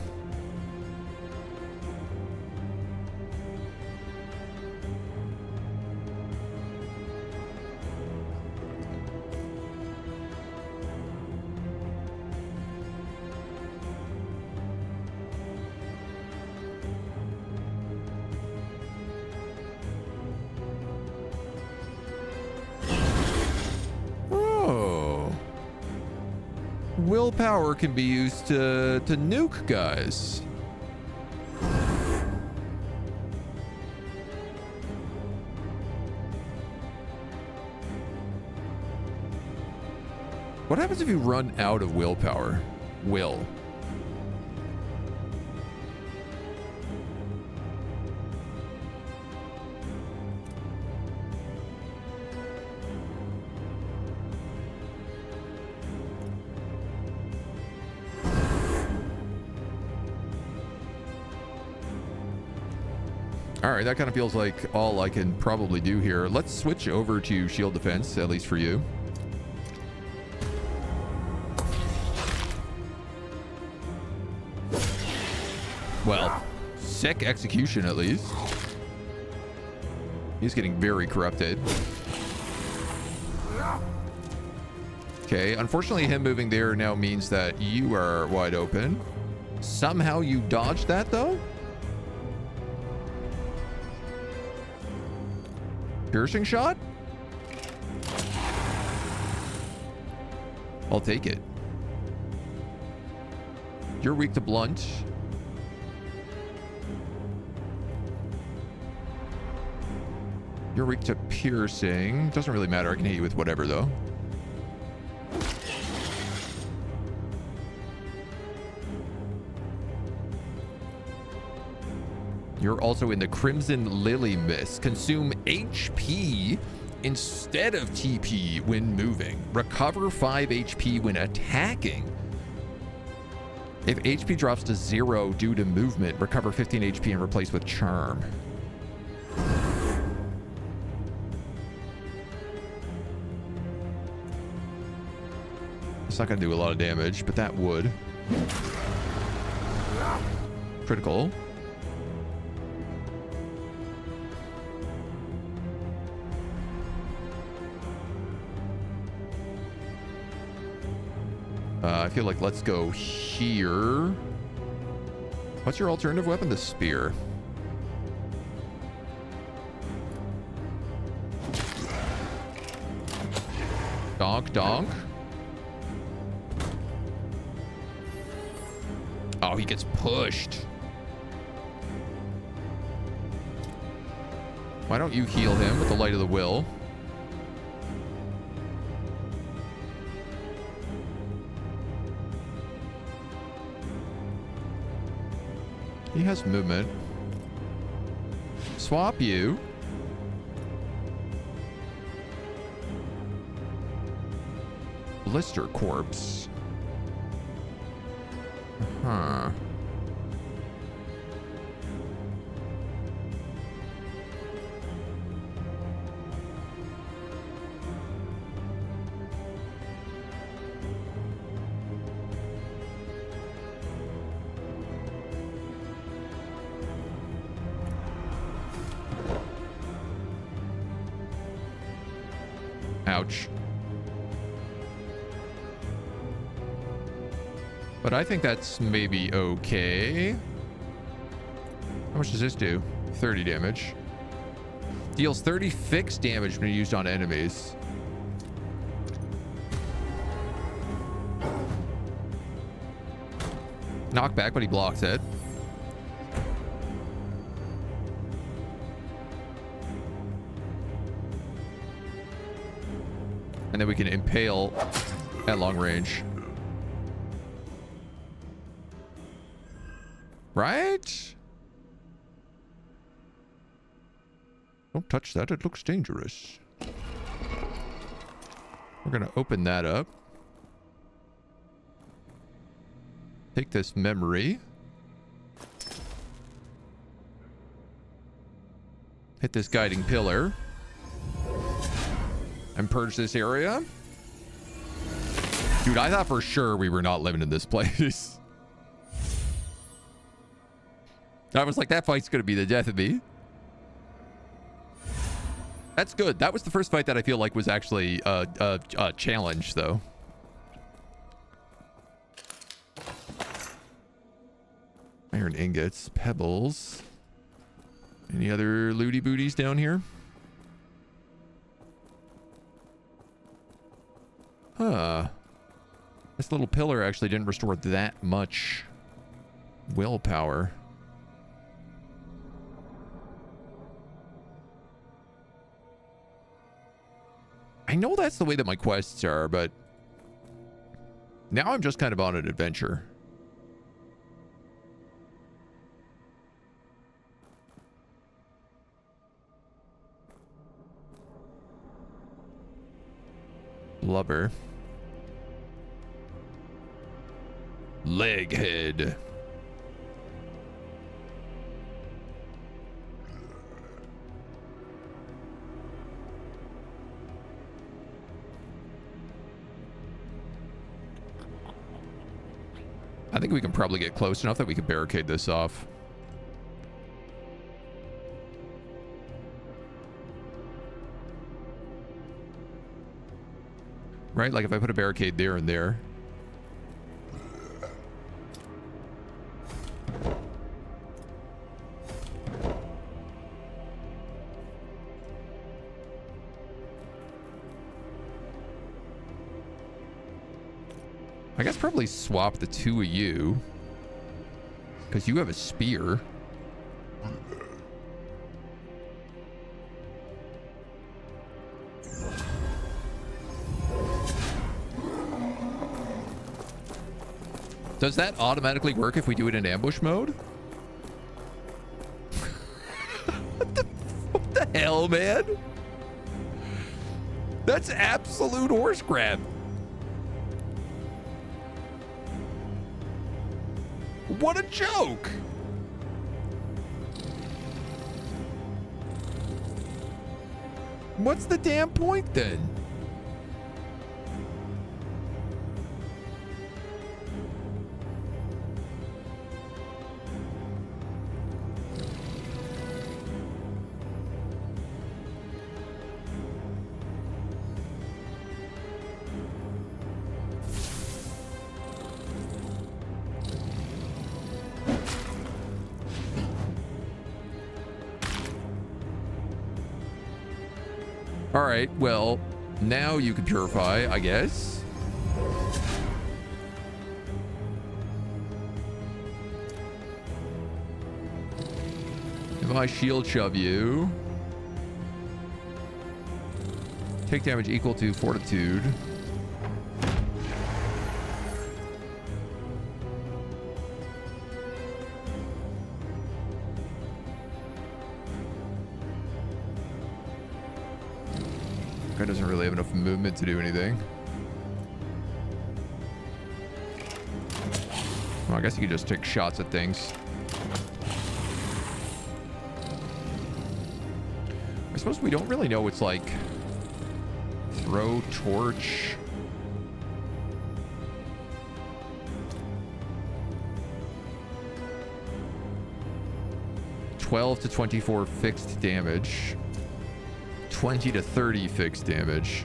Willpower can be used to nuke guys. What happens if you run out of willpower? Will. All right, that kind of feels like all I can probably do here. Let's switch over to shield defense, at least for you. Well, sick execution at least. He's getting very corrupted. Okay, unfortunately him moving there now means that you are wide open. Somehow you dodged that though? Piercing shot? I'll take it. You're weak to blunt. You're weak to piercing. Doesn't really matter. I can hit you with whatever though. You're also in the Crimson Lily Mist. Consume HP instead of TP when moving. Recover 5 HP when attacking. If HP drops to 0 due to movement, recover 15 HP and replace with Charm. It's not going to do a lot of damage, but that would. Critical. I feel like let's go here. What's your alternative weapon? The spear. Donk, donk. Oh, he gets pushed. Why don't you heal him with the Light of the Will? He has movement. Swap you. Blister Corpse. Huh. Ouch. But I think that's maybe okay. How much does this do? 30 damage. Deals 30 fixed damage when used on enemies. Knockback, but he blocks it. And then we can impale at long range. Right? Don't touch that. It looks dangerous. We're going to open that up. Take this memory. Hit this guiding pillar. And purge this area. Dude, I thought for sure we were not living in this place. I was like, that fight's going to be the death of me. That's good. That was the first fight that I feel like was actually a challenge, though. Iron ingots, pebbles. Any other looty booties down here? Huh. This little pillar actually didn't restore that much willpower. I know that's the way that my quests are, but now I'm just kind of on an adventure. Blubber. Leghead. I think we can probably get close enough that we can barricade this off. Right? Like if I put a barricade there and there. I guess probably swap the two of you. Because you have a spear. Does that automatically work if we do it in ambush mode? What the hell, man? That's absolute horse crap. What a joke! What's the damn point then? All right, well, now you can purify, I guess. If I shield shove you, take damage equal to fortitude. Guy doesn't really have enough movement to do anything. Well, I guess you could just take shots at things. I suppose we don't really know what's like throw torch. $12 to $24 fixed damage. 20 to 30 fixed damage.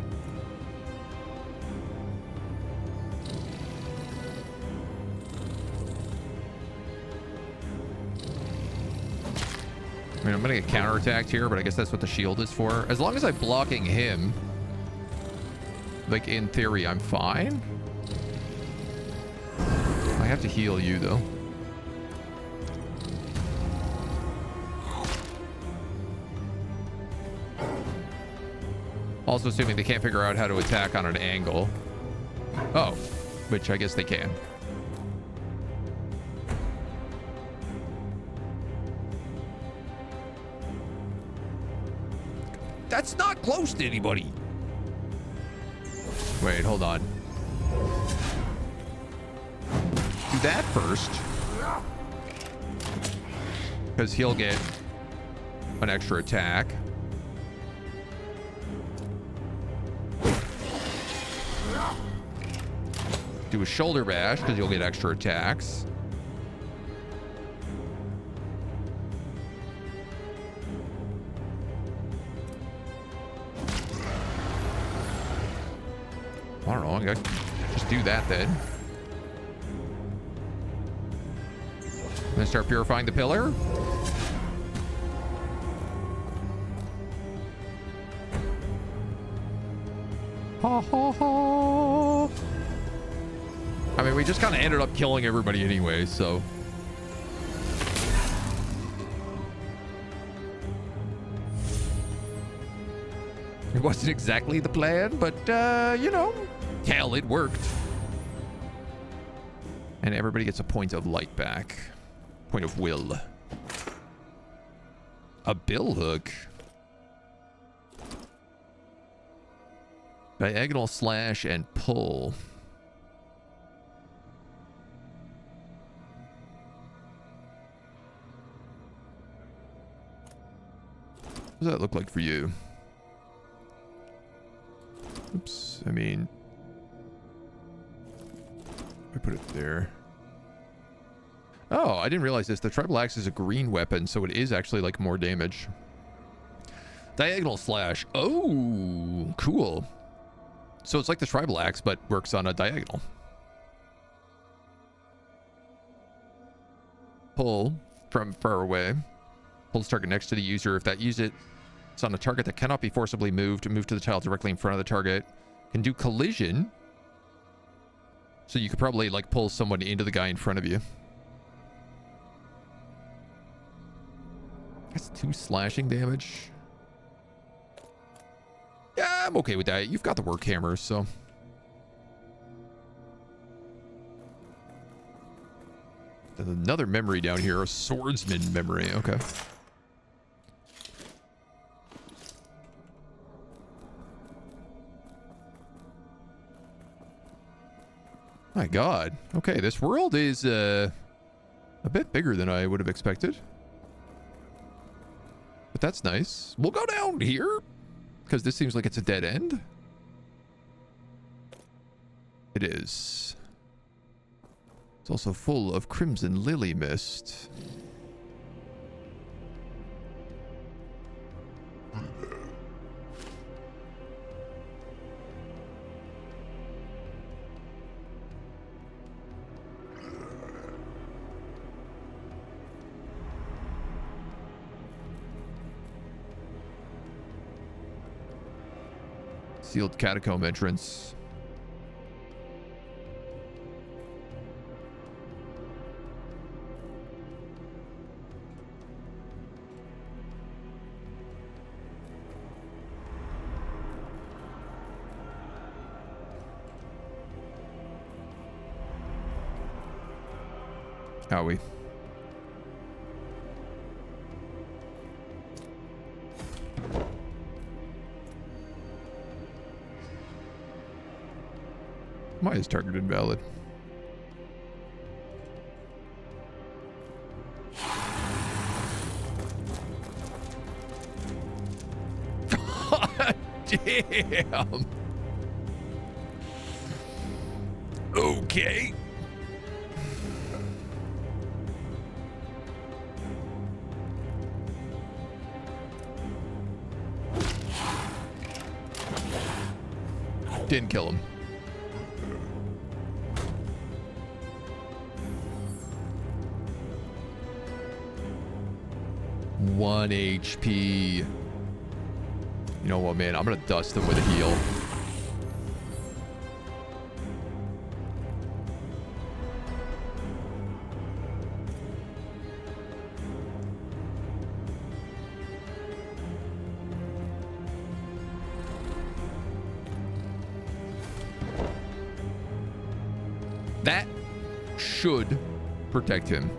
I mean, I'm gonna get counterattacked here, but I guess that's what the shield is for. As long as I'm blocking him, like in theory, I'm fine. I have to heal you though. Also assuming they can't figure out how to attack on an angle. Oh, which I guess they can. That's not close to anybody. Wait, hold on. Do that first. Because he'll get an extra attack. Do a shoulder bash because you'll get extra attacks. I don't know. I gotta just do that then. I'm gonna start purifying the pillar. Ha ha ha. I mean, we just kind of ended up killing everybody anyway, so. It wasn't exactly the plan, but, you know, hell, it worked. And everybody gets a point of light back. Point of will. A bill hook. Diagonal slash and pull. What does that look like for you? Oops, I mean, I put it there. Oh, I didn't realize this. The tribal axe is a green weapon, so it is actually like more damage. Diagonal slash. Oh, cool. So it's like the tribal axe, but works on a diagonal. Pull from far away. Pulls target next to the user. If that user is on a target that cannot be forcibly moved, move to the tile directly in front of the target. Can do collision. So you could probably like pull someone into the guy in front of you. That's 2 slashing damage. Yeah, I'm okay with that. You've got the work hammers, so. There's another memory down here, a swordsman memory. Okay. My God. Okay, this world is a bit bigger than I would have expected. But that's nice. We'll go down here. Because this seems like it's a dead end. It is. It's also full of crimson lily mist. Sealed catacomb entrance. Howie. Why is target invalid? Damn. Okay. Didn't kill him. One HP. You know what, man? I'm gonna dust him with a heal. That should protect him.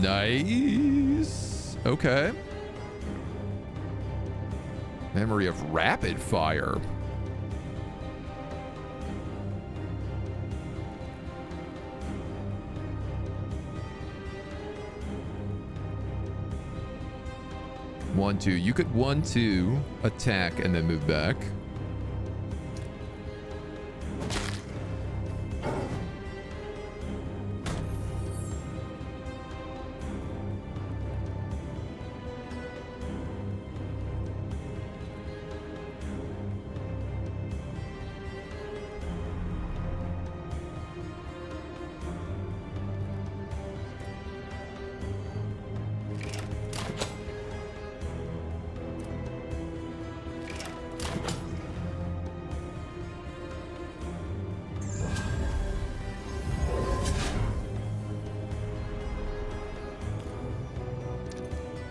Nice. Okay. Memory of rapid fire. One, two. You could 1-2 attack and then move back.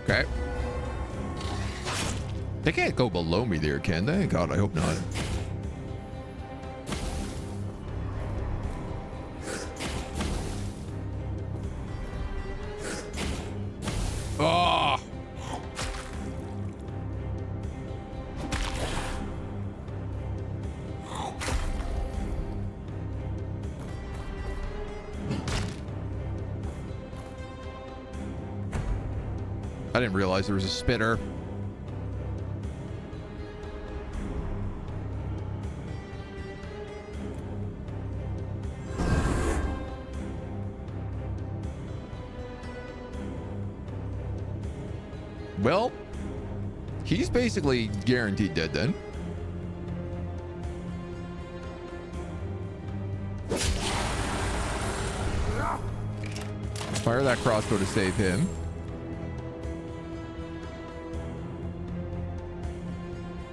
Okay. They can't go below me there, can they? God, I hope not. Oh! I didn't realize there was a spitter. Well, he's basically guaranteed dead then. Fire that crossbow to save him.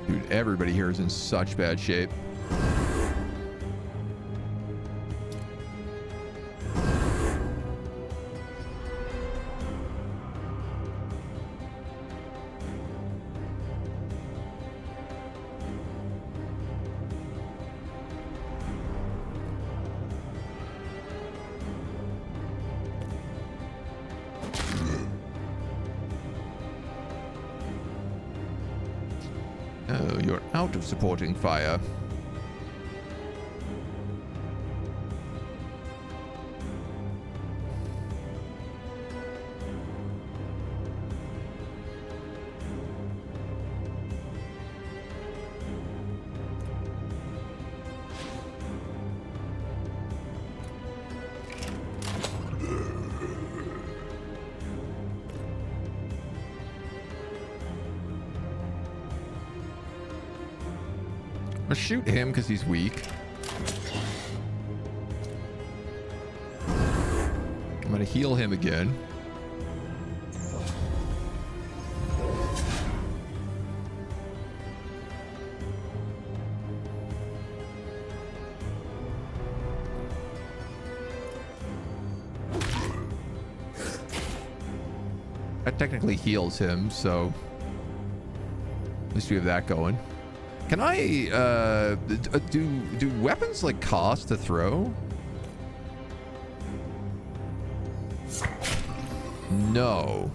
Dude, everybody here is in such bad shape. Oh, you're out of supporting fire. Shoot him because he's weak. I'm gonna heal him again. That technically heals him, so at least we have that going. Can I, do weapons, like, cost to throw? No.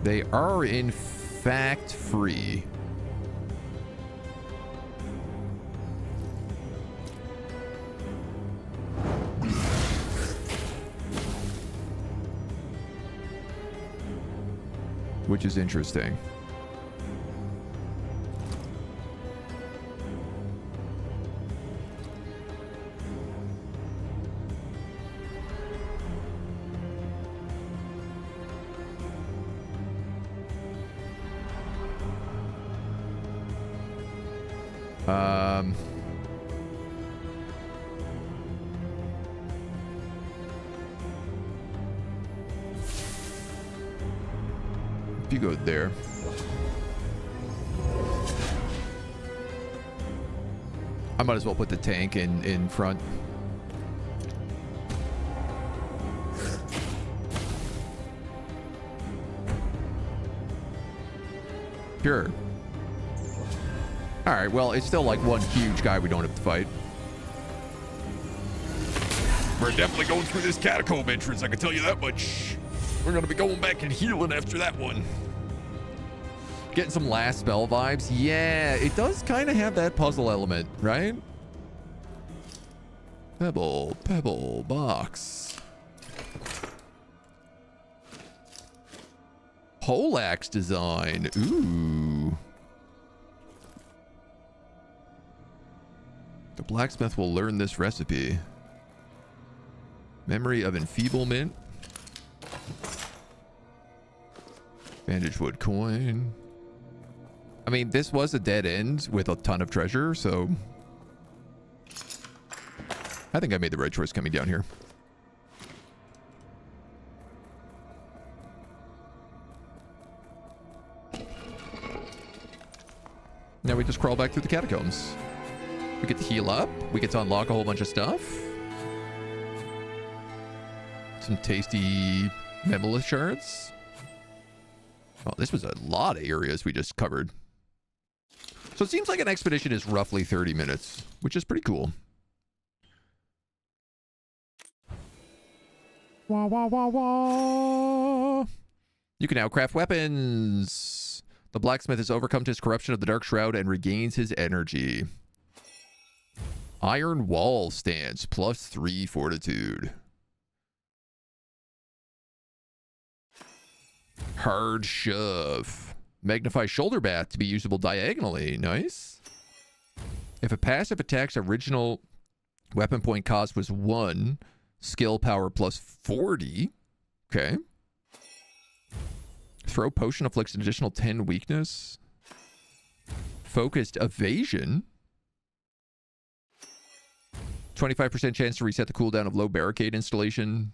They are, in fact, free. Which is interesting. If you go there. I might as well put the tank in front. Sure. All right, well, it's still like one huge guy we don't have to fight. We're definitely going through this catacomb entrance, I can tell you that much. We're going to be going back and healing after that one. Getting some last spell vibes. Yeah, it does kind of have that puzzle element, right? Pebble, pebble, box. Poleaxe design. Ooh. The blacksmith will learn this recipe. Memory of enfeeblement. Bandage wood coin. I mean, this was a dead end with a ton of treasure, so I think I made the right choice coming down here. Now we just crawl back through the catacombs. We get to heal up. We get to unlock a whole bunch of stuff. Some tasty Memolith shards. Oh, this was a lot of areas we just covered. So it seems like an expedition is roughly 30 minutes, which is pretty cool. Wah, wah, wah, wah. You can now craft weapons. The blacksmith has overcome his corruption of the Dark Shroud and regains his energy. Iron wall stance, +3 fortitude. Hard shove. Magnify shoulder bath to be usable diagonally. Nice. If a passive attack's original weapon point cost was 1, skill power plus 40. Okay. Throw potion afflicts an additional 10 weakness. Focused evasion. 25% chance to reset the cooldown of low barricade installation.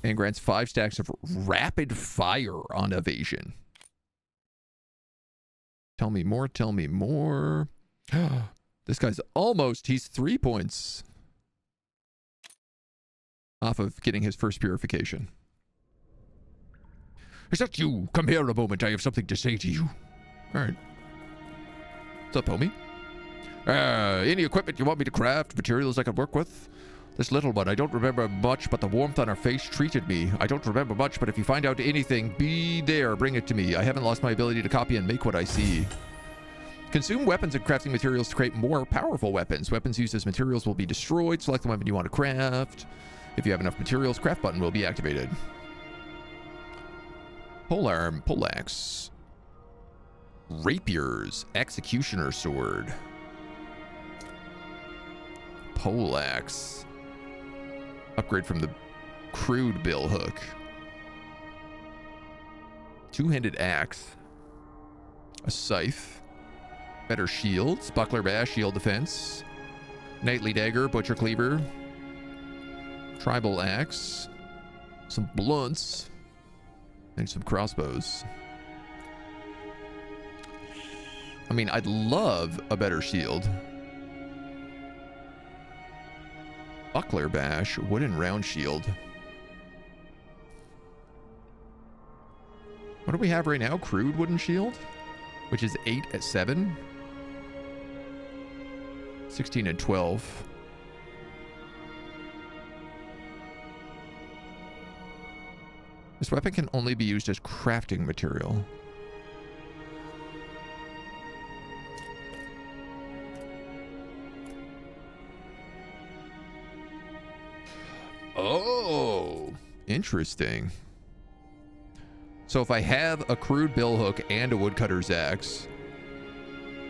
And grants 5 stacks of rapid fire on evasion. Tell me more, tell me more. This guy's almost, he's 3 points off of getting his first purification. Is that you? Come here a moment, I have something to say to you. Alright. What's up, homie? Any equipment you want me to craft? Materials I can work with? This little one, I don't remember much, but the warmth on her face treated me. I don't remember much, but if you find out anything, be there, bring it to me. I haven't lost my ability to copy and make what I see. Consume weapons and crafting materials to create more powerful weapons. Weapons used as materials will be destroyed. Select the weapon you want to craft. If you have enough materials, craft button will be activated. Polearm, poleaxe. Rapiers, executioner sword. Poleaxe. Upgrade from the crude bill hook. Two-handed axe. A scythe. Better shields. Buckler bash, shield defense. Knightly dagger, butcher cleaver. Tribal axe. Some blunts. And some crossbows. I mean, I'd love a better shield. Buckler bash, wooden round shield. What do we have right now? Crude wooden shield, which is 8 at 7. 16 and 12. This weapon can only be used as crafting material. Oh, interesting. So if I have a crude bill hook and a woodcutter's axe,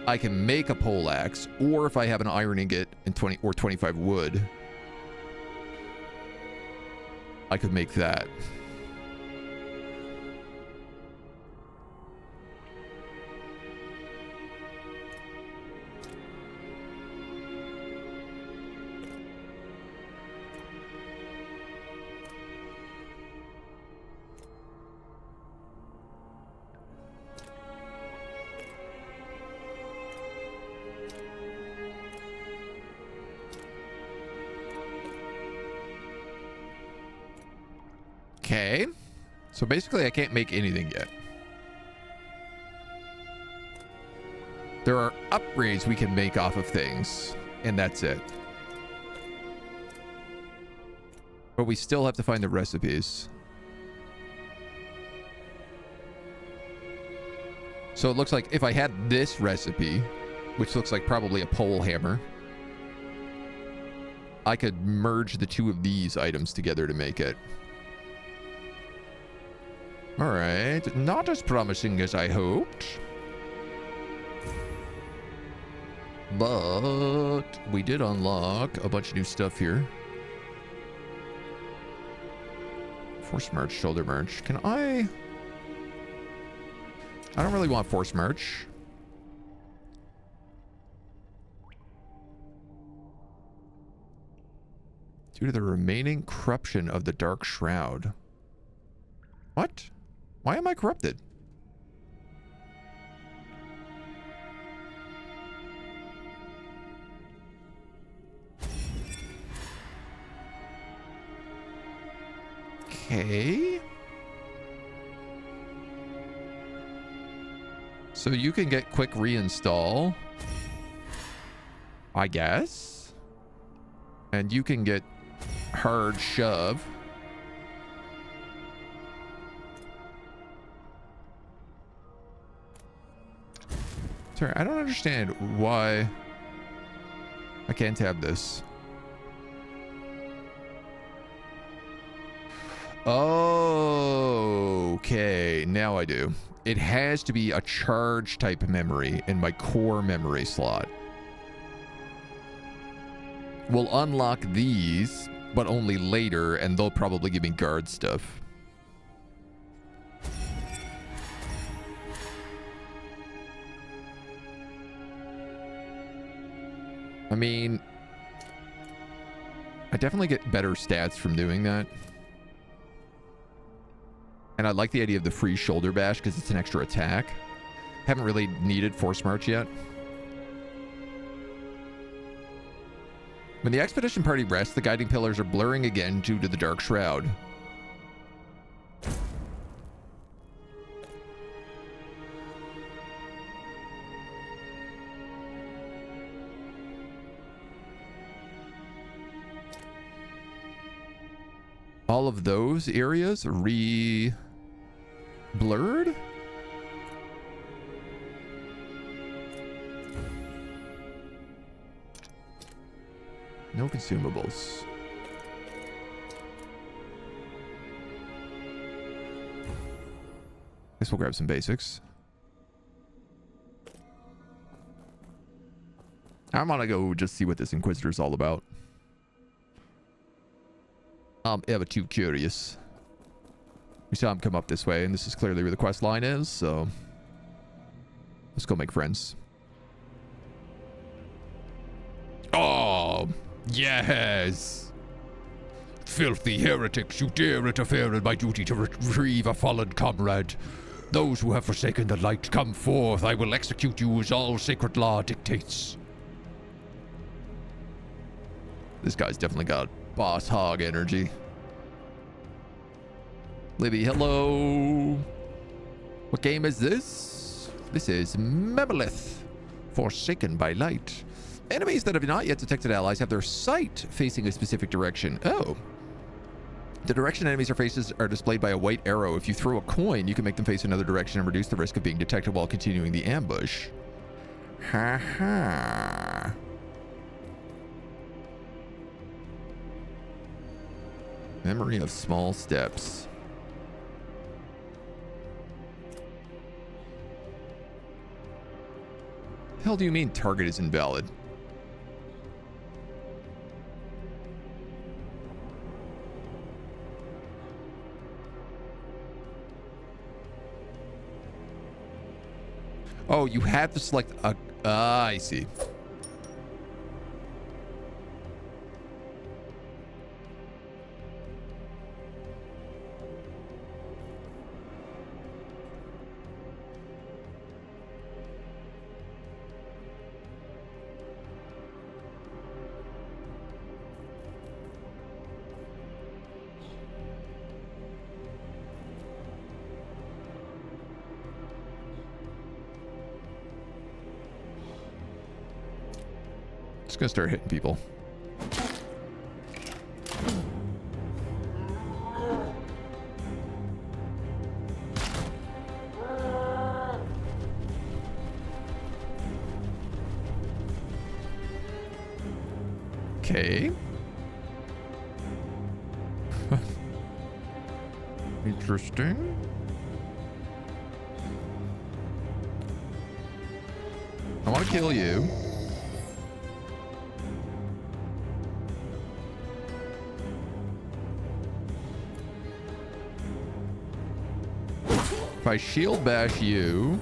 I can make a pole axe, or if I have an iron ingot and 20 or 25 wood, I could make that. Okay, so basically I can't make anything yet. There are upgrades we can make off of things, and that's it. But we still have to find the recipes. So it looks like if I had this recipe, which looks like probably a pole hammer, I could merge the two of these items together to make it. All right, not as promising as I hoped. But we did unlock a bunch of new stuff here. Force merch, shoulder merch. Can I don't really want force merch. Due to the remaining corruption of the Dark Shroud. What? Why am I corrupted? Okay. So you can get quick reinstall, I guess. And you can get hard shove. Sorry, I don't understand why I can't have this. Oh, okay. Okay, now I do. It has to be a charge type memory in my core memory slot. We'll unlock these, but only later, and they'll probably give me guard stuff. I mean, I definitely get better stats from doing that. And I like the idea of the free shoulder bash because it's an extra attack. Haven't really needed Force March yet. When the expedition party rests, the guiding pillars are blurring again due to the Dark Shroud. All of those areas blurred? No consumables. Guess we'll grab some basics. I'm gonna go just see what this Inquisitor's all about. I'm ever too curious. We saw him come up this way, and this is clearly where the quest line is, so let's go make friends. Oh, yes! Filthy heretics, you dare interfere in my duty to retrieve a fallen comrade. Those who have forsaken the light, come forth. I will execute you as all sacred law dictates. This guy's definitely got boss hog energy. Libby, hello. What game is this? This is Memolith, Forsaken by Light. Enemies that have not yet detected allies have their sight facing a specific direction. Oh. The direction enemies are faces are displayed by a white arrow. If you throw a coin, you can make them face another direction and reduce the risk of being detected while continuing the ambush. Ha ha. Memory of small steps. The hell do you mean target is invalid? Oh, you have to select a... I see. Just gonna start hitting people. Okay. Interesting. I want to kill you. If I shield bash you,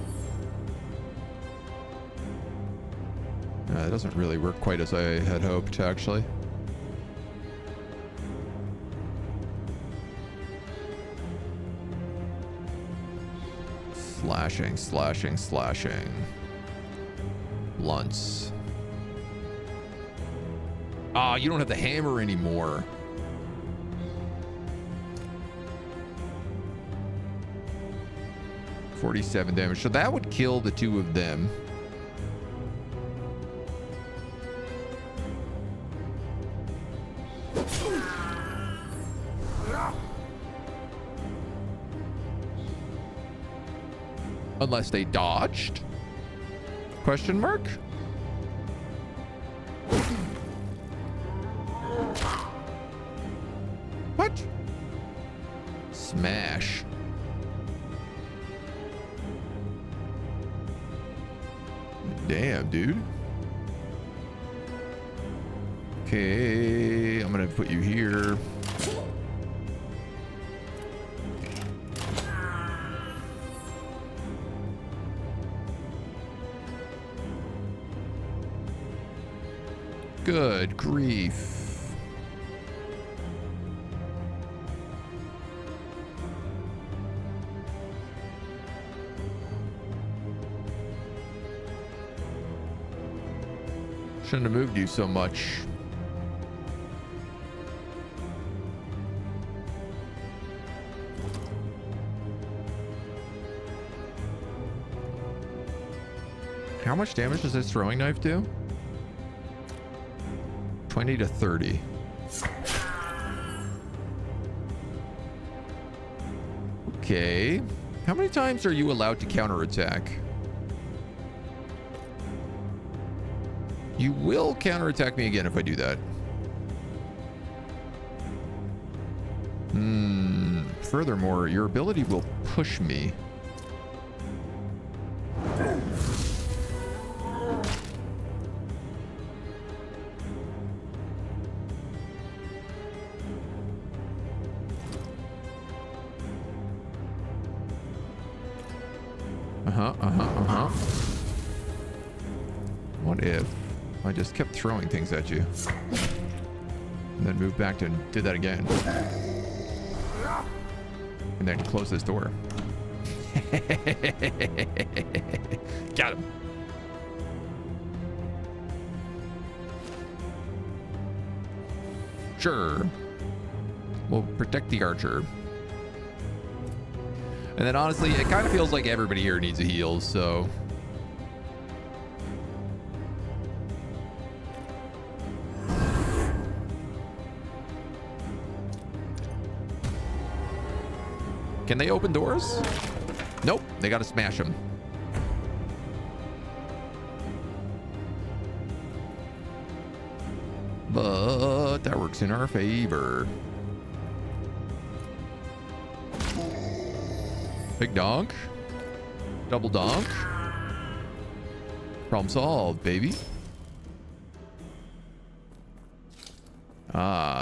it doesn't really work quite as I had hoped, actually. Slashing, slashing, slashing. Blunts. Ah, you don't have the hammer anymore. $47 damage. So that would kill the two of them. Unless they dodged? Question mark? What? Smash. Damn, dude. Okay, I'm gonna put you here. Good grief. Shouldn't have moved you so much. How much damage does this throwing knife do? 20 to 30. Okay. How many times are you allowed to counterattack? You will counterattack me again if I do that. Furthermore, your ability will push me. What if I just kept throwing things at you? And then moved back and did that again. And then close this door. Got him. Sure. We'll protect the archer. And then honestly, it kind of feels like everybody here needs a heal, so... Can they open doors? Nope, they gotta smash them. But that works in our favor. Big donk. Double donk. Problem solved, baby.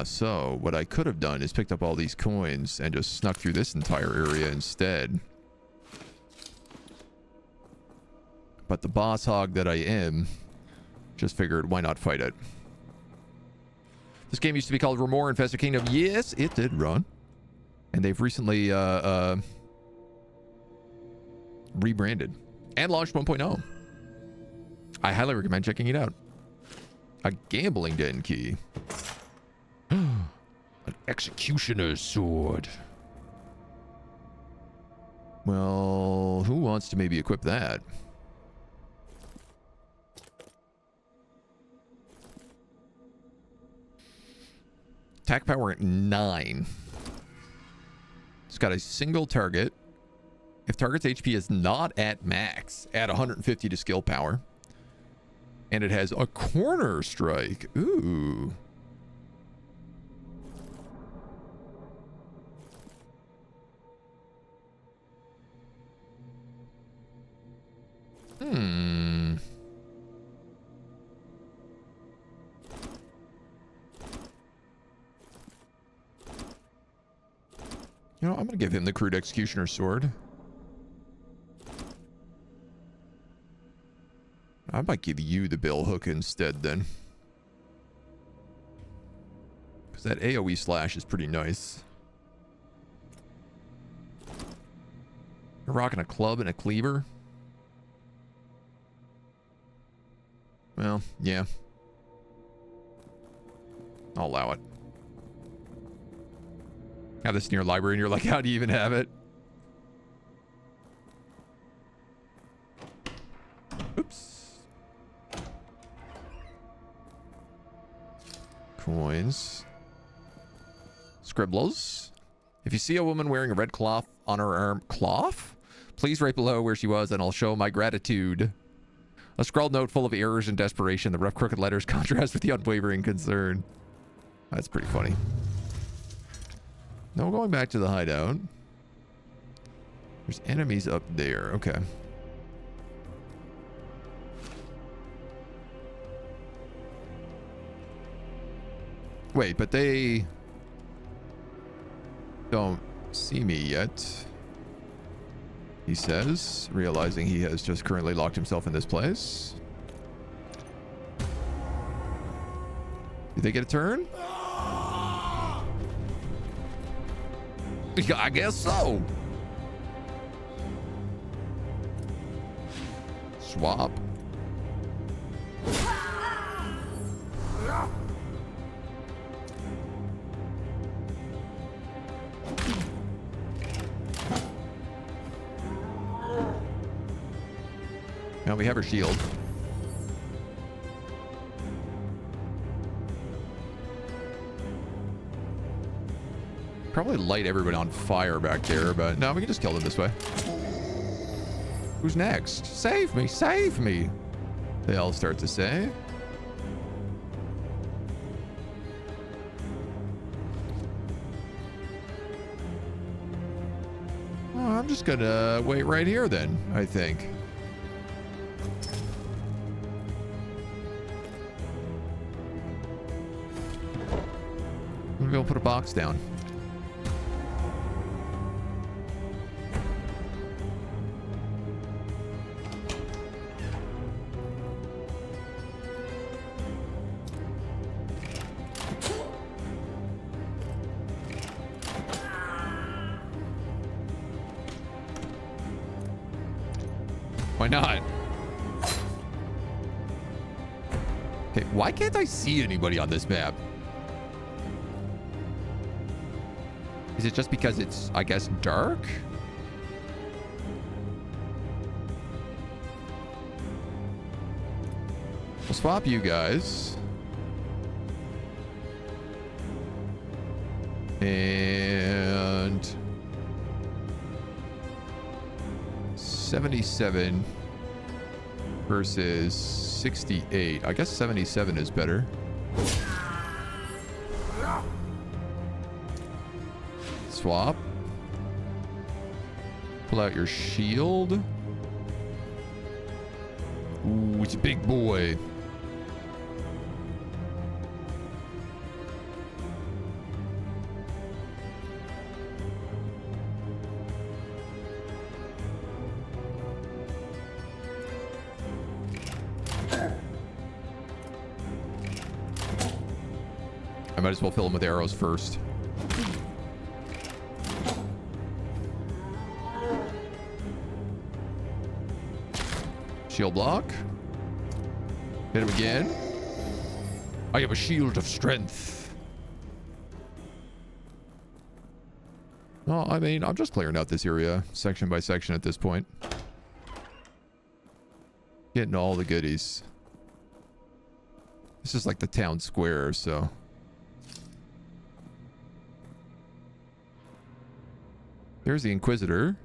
So what I could have done is picked up all these coins and just snuck through this entire area instead. But the boss hog that I am, just figured, why not fight it? This game used to be called Remore Infested Kingdom. Yes, it did run. And they've recently rebranded and launched 1.0. I highly recommend checking it out. A gambling den key. An executioner's sword. Well, who wants to maybe equip that? Attack power at 9. It's got a single target. If target's HP is not at max, add 150 to skill power. And it has a corner strike. Ooh. You know, I'm gonna give him the crude executioner sword. I might give you the bill hook instead then. Because that AoE slash is pretty nice. You're rocking a club and a cleaver. Well, yeah. I'll allow it. Have this in your library and you're like, how do you even have it? Oops. Coins. Scribbles. If you see a woman wearing a red cloth on her arm, cloth? Please write below where she was and I'll show my gratitude. A scrawled note full of errors and desperation. The rough, crooked letters contrast with the unwavering concern. That's pretty funny. No, going back to the hideout. There's enemies up there. Okay. Wait, but they don't see me yet, he says, realizing he has just currently locked himself in this place. Did they get a turn? I guess so. Swap. Now we have her shield. Probably light everybody on fire back there, but no, we can just kill them this way. Who's next? Save me, save me, they all start to say. Well, I'm just gonna wait right here then, I think. Maybe I'll put a box down. Why not? Okay, why can't I see anybody on this map? Is it just because it's, I guess, dark? We'll swap you guys. And 77 versus 68. I guess 77 is better. Swap. Pull out your shield. Ooh, it's a big boy. I might as well fill him with arrows first. Shield block. Hit him again. I have a shield of strength. Well, I mean, I'm just clearing out this area section by section at this point. Getting all the goodies. This is like the town square, so. There's the Inquisitor.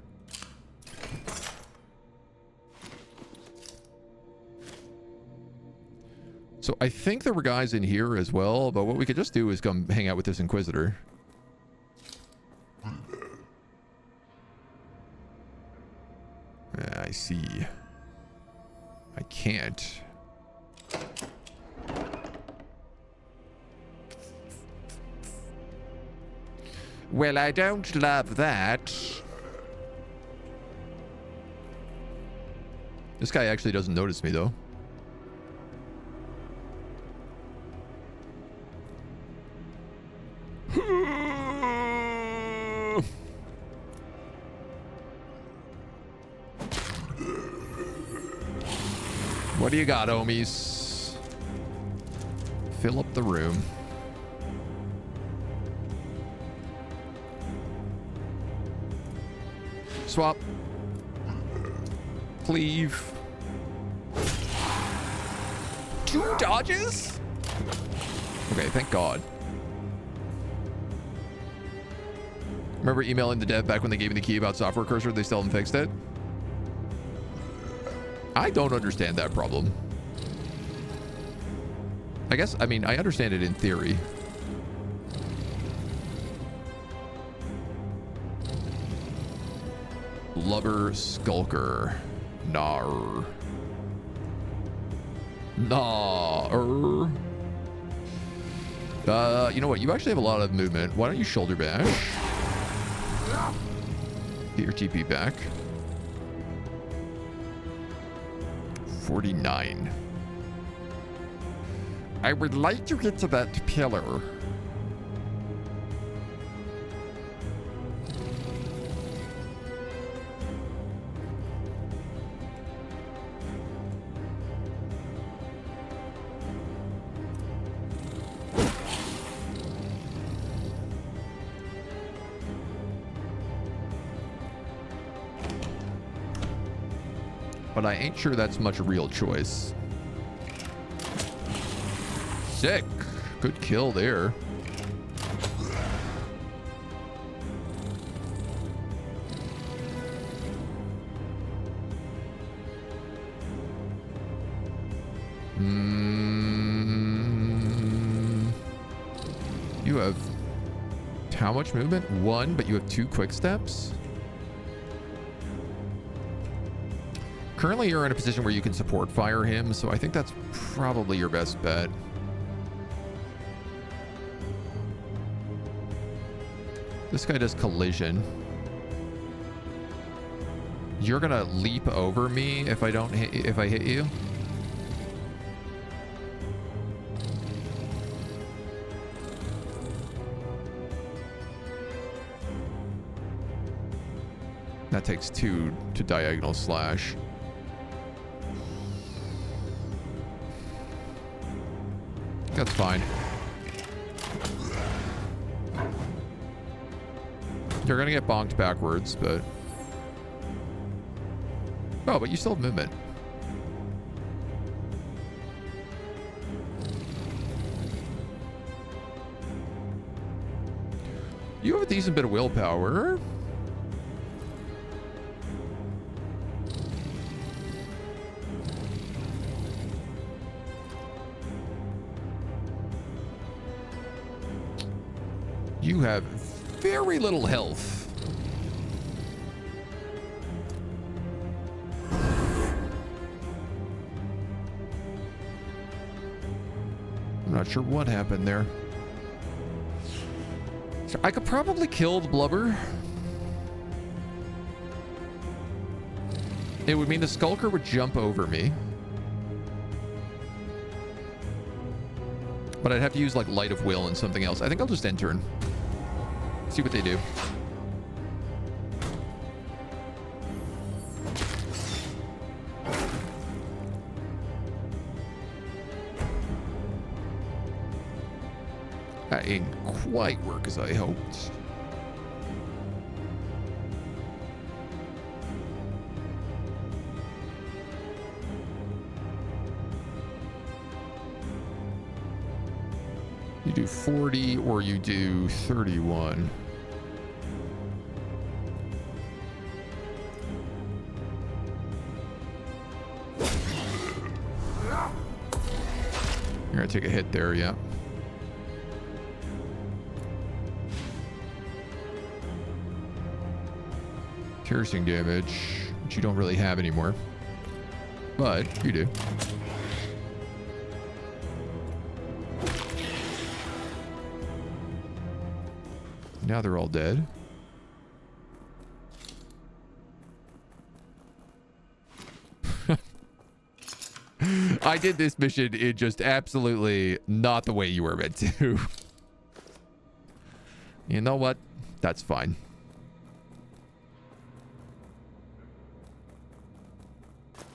So I think there were guys in here as well, but what we could just do is come hang out with this Inquisitor. I see. I can't. Well, I don't love that. This guy actually doesn't notice me, though. What do you got, homies? Fill up the room. Swap. Cleave. 2 dodges? Okay, thank God. Remember emailing the dev back when they gave me the key about software cursor? They still haven't fixed it? I don't understand that problem. I guess, I mean, I understand it in theory. Blubber Skulker. Nar. Nar. You know what? You actually have a lot of movement. Why don't you shoulder bash? Get your TP back. 49. I would like to get to that pillar. But I ain't sure that's much a real choice. Sick. Good kill there. You have how much movement? 1, but you have 2 quick steps? Currently, you're in a position where you can support fire him, so I think that's probably your best bet. This guy does collision. You're gonna leap over me if I don't hit, if I hit you. That takes 2 to diagonal slash. That's fine. You're gonna get bonked backwards, but... Oh, but you still have movement. You have a decent bit of willpower. You have very little health. I'm not sure what happened there. So I could probably kill the blubber. It would mean the skulker would jump over me. But I'd have to use like Light of Will and something else. I think I'll just end turn. See what they do. That didn't quite work as I hoped. You do 40 or you do 31. You're gonna take a hit there, yeah. Piercing damage, which you don't really have anymore. But you do. Now they're all dead. I did this mission in just absolutely not the way you were meant to. You know what? That's fine.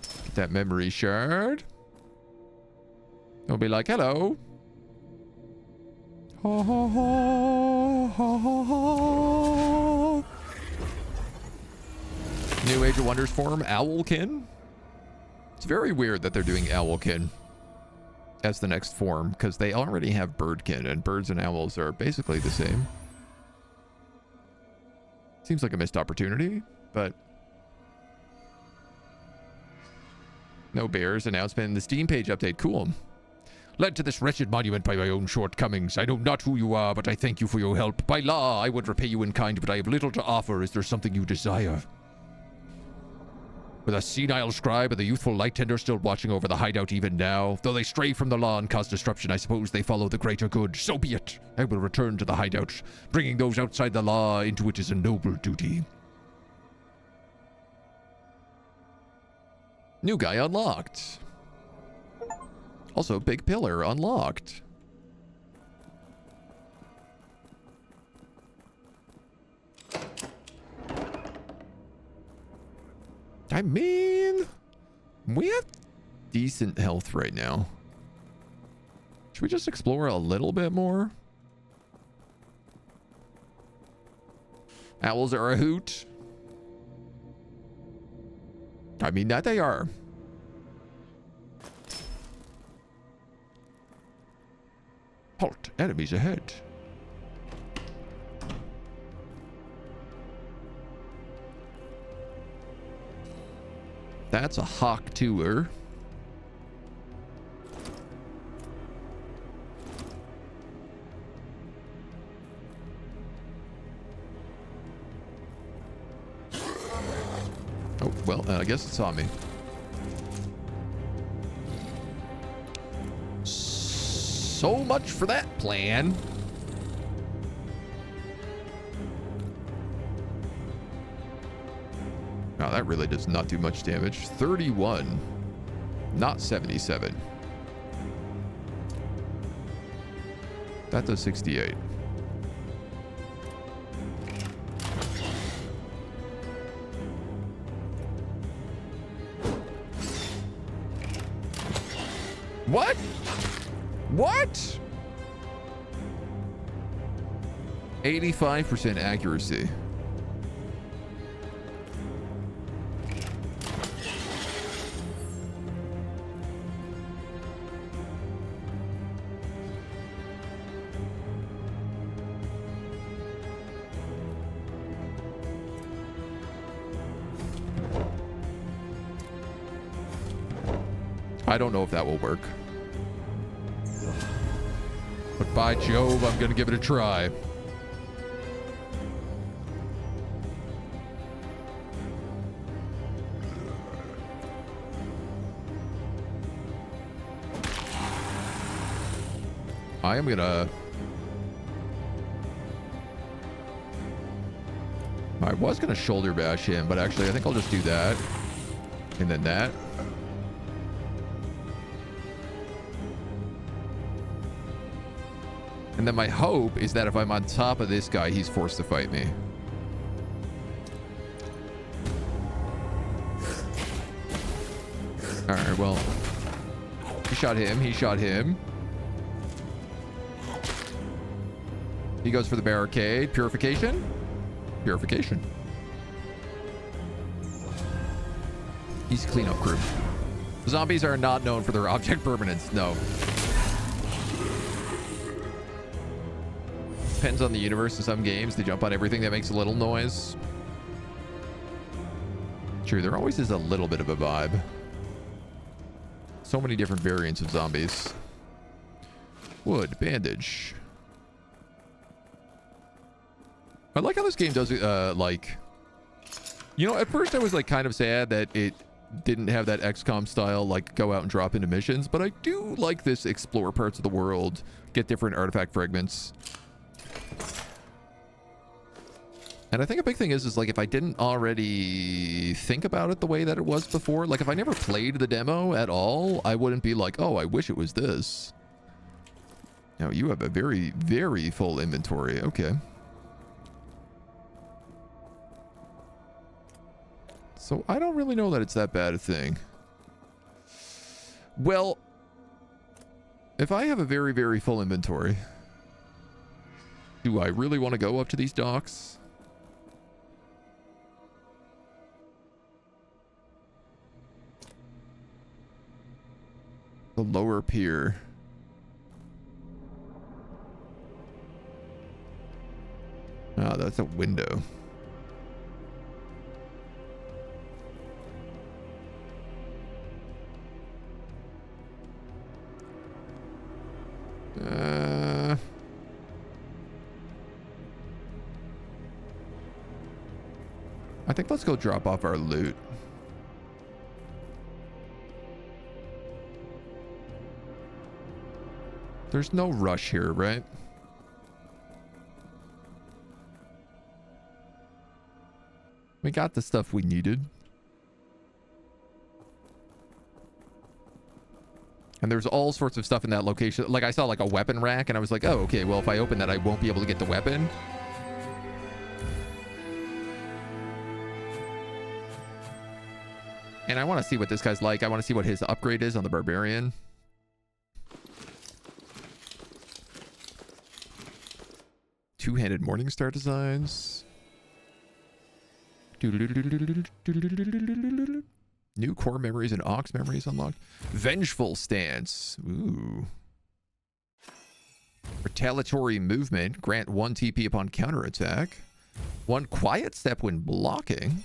Get that memory shard. It'll be like, hello. Ho, ho, ho, ho, ho, ho. New Age of Wonders form, Owlkin. It's very weird that they're doing Owlkin as the next form, because they already have Birdkin, and birds and owls are basically the same. Seems like a missed opportunity, but... No bears announcement in the Steam page update. Cool. Led to this wretched monument by my own shortcomings. I know not who you are, but I thank you for your help. By law, I would repay you in kind, but I have little to offer. Is there something you desire? With a senile scribe and the youthful light tender still watching over the hideout even now, though they stray from the law and cause disruption, I suppose they follow the greater good. So be it. I will return to the hideout. Bringing those outside the law into it is a noble duty. New guy unlocked. Also, big pillar unlocked. I mean, we have decent health right now. Should we just explore a little bit more? Owls are a hoot. I mean, that they are. Halt, enemies ahead. That's a hawk tour. Oh, well, I guess it saw me. So much for that plan. Wow, that really does not do much damage. 31, not 77. That does 68. What? What? 85% accuracy. I don't know if that will work. But by Jove, I'm gonna give it a try. I am gonna... I was gonna shoulder bash him, but actually I think I'll just do that. And then that. And then my hope is that if I'm on top of this guy, he's forced to fight me. Alright, well. He shot him. He shot him. He goes for the barricade. Purification? Purification. He's cleanup crew. Zombies are not known for their object permanence. No. Depends on the universe. In some games, they jump on everything that makes a little noise. True, there always is a little bit of a vibe. So many different variants of zombies. Wood, bandage. I like how this game does like... You know, at first I was like kind of sad that it didn't have that XCOM style, like go out and drop into missions, but I do like this explore parts of the world, get different artifact fragments. And I think a big thing is like if I didn't already think about it the way that it was before, like if I never played the demo at all, I wouldn't be like, oh, I wish it was this. Now you have a very, very full inventory. Okay. So I don't really know that it's that bad a thing. Well, if I have a very, very full inventory, do I really want to go up to these docks? The lower pier. Ah, that's a window. I think let's go drop off our loot. There's no rush here, right? We got the stuff we needed. And there's all sorts of stuff in that location. Like, I saw like a weapon rack and I was like, oh, okay, well, if I open that, I won't be able to get the weapon. And I want to see what this guy's like. I want to see what his upgrade is on the barbarian. Two-handed Morningstar designs. New core memories and ox memories unlocked. Vengeful stance. Ooh. Retaliatory movement. Grant 1 TP upon counterattack. 1 quiet step when blocking.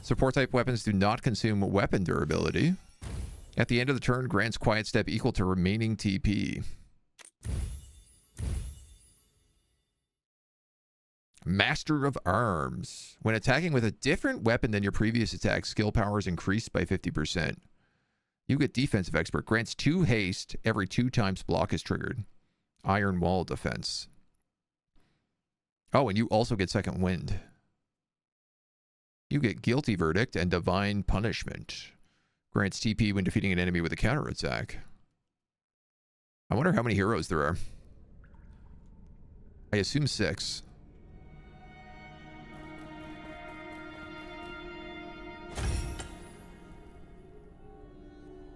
Support type weapons do not consume weapon durability. At the end of the turn, grants quiet step equal to remaining TP. Master of Arms. When attacking with a different weapon than your previous attack, skill power is increased by 50%. You get Defensive Expert. Grants 2 haste every 2 times block is triggered. Iron Wall defense. Oh, and you also get Second Wind. You get Guilty Verdict and Divine Punishment. Grants TP when defeating an enemy with a counterattack. I wonder how many heroes there are. I assume 6.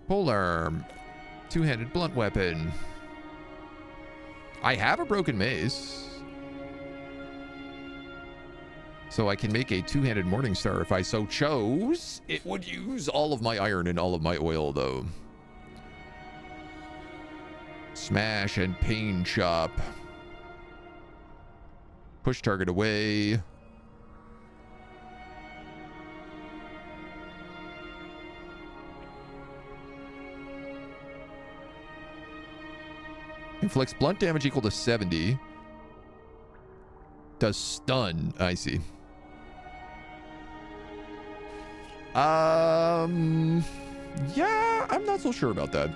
Polearm. Two-handed blunt weapon. I have a broken mace. So I can make a two-handed Morningstar if I so chose. It would use all of my iron and all of my oil, though. Smash and Pain Chop. Push target away. Inflicts blunt damage equal to 70. Does stun. I see. Yeah, I'm not so sure about that.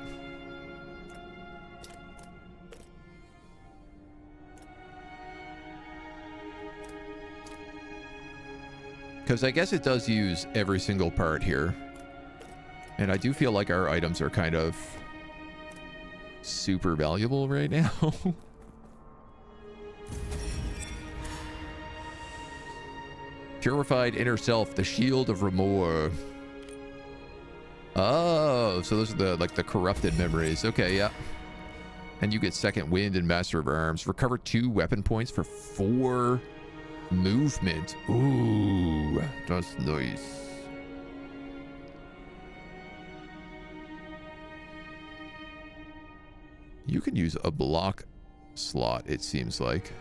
Because I guess it does use every single part here. And I do feel like our items are kind of super valuable right now. Purified Inner Self, the Shield of Remore. Oh, so those are the like the corrupted memories. Okay, yeah. And you get Second Wind and Master of Arms. Recover 2 weapon points for 4 movement. Ooh, that's nice. You can use a block slot, it seems like.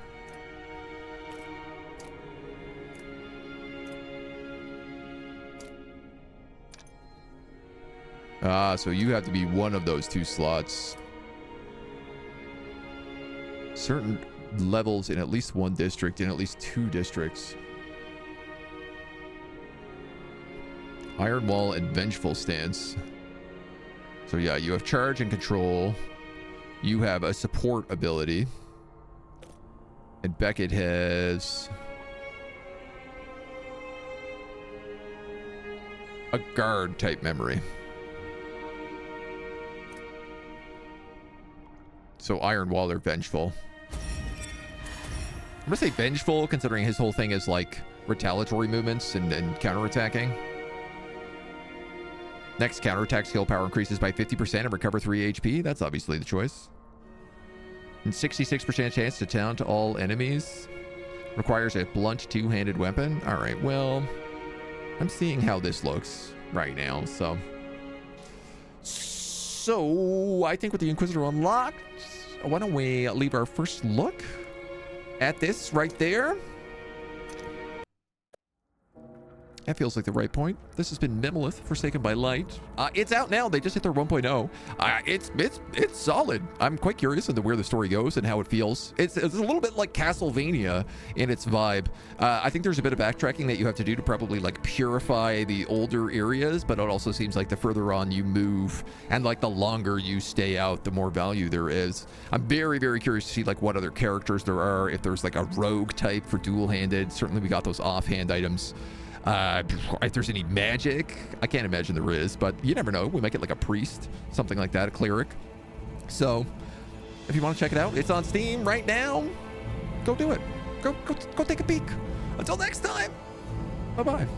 Ah, so you have to be one of those 2 slots. Certain levels in at least 1 district, in at least 2 districts. Iron Wall and Vengeful Stance. So yeah, you have charge and control. You have a support ability. And Beckett has a guard type memory. So Iron Wall or Vengeful. I'm gonna say Vengeful, considering his whole thing is like retaliatory movements and counterattacking. Next counterattack skill power increases by 50% and recover 3 HP. That's obviously the choice. And 66% chance to taunt all enemies. Requires a blunt 2-handed weapon. All right, well, I'm seeing how this looks right now, so. So, I think with the Inquisitor unlocked, why don't we leave our first look at this right there. That feels like the right point. This has been Memolith, Forsaken by Light. It's out now. They just hit their 1.0. It's solid. I'm quite curious into where the story goes and how it feels. It's a little bit like Castlevania in its vibe. I think there's a bit of backtracking that you have to do to probably like purify the older areas, but it also seems like the further on you move and like the longer you stay out, the more value there is. I'm very, very curious to see like what other characters there are, if there's like a rogue type for dual-handed. Certainly we got those offhand items. If there's any magic, I can't imagine there is, but you never know. We might get like a priest, something like that, a cleric. So if you want to check it out, it's on Steam right now. Go do it. Go take a peek. Until next time. Bye-bye.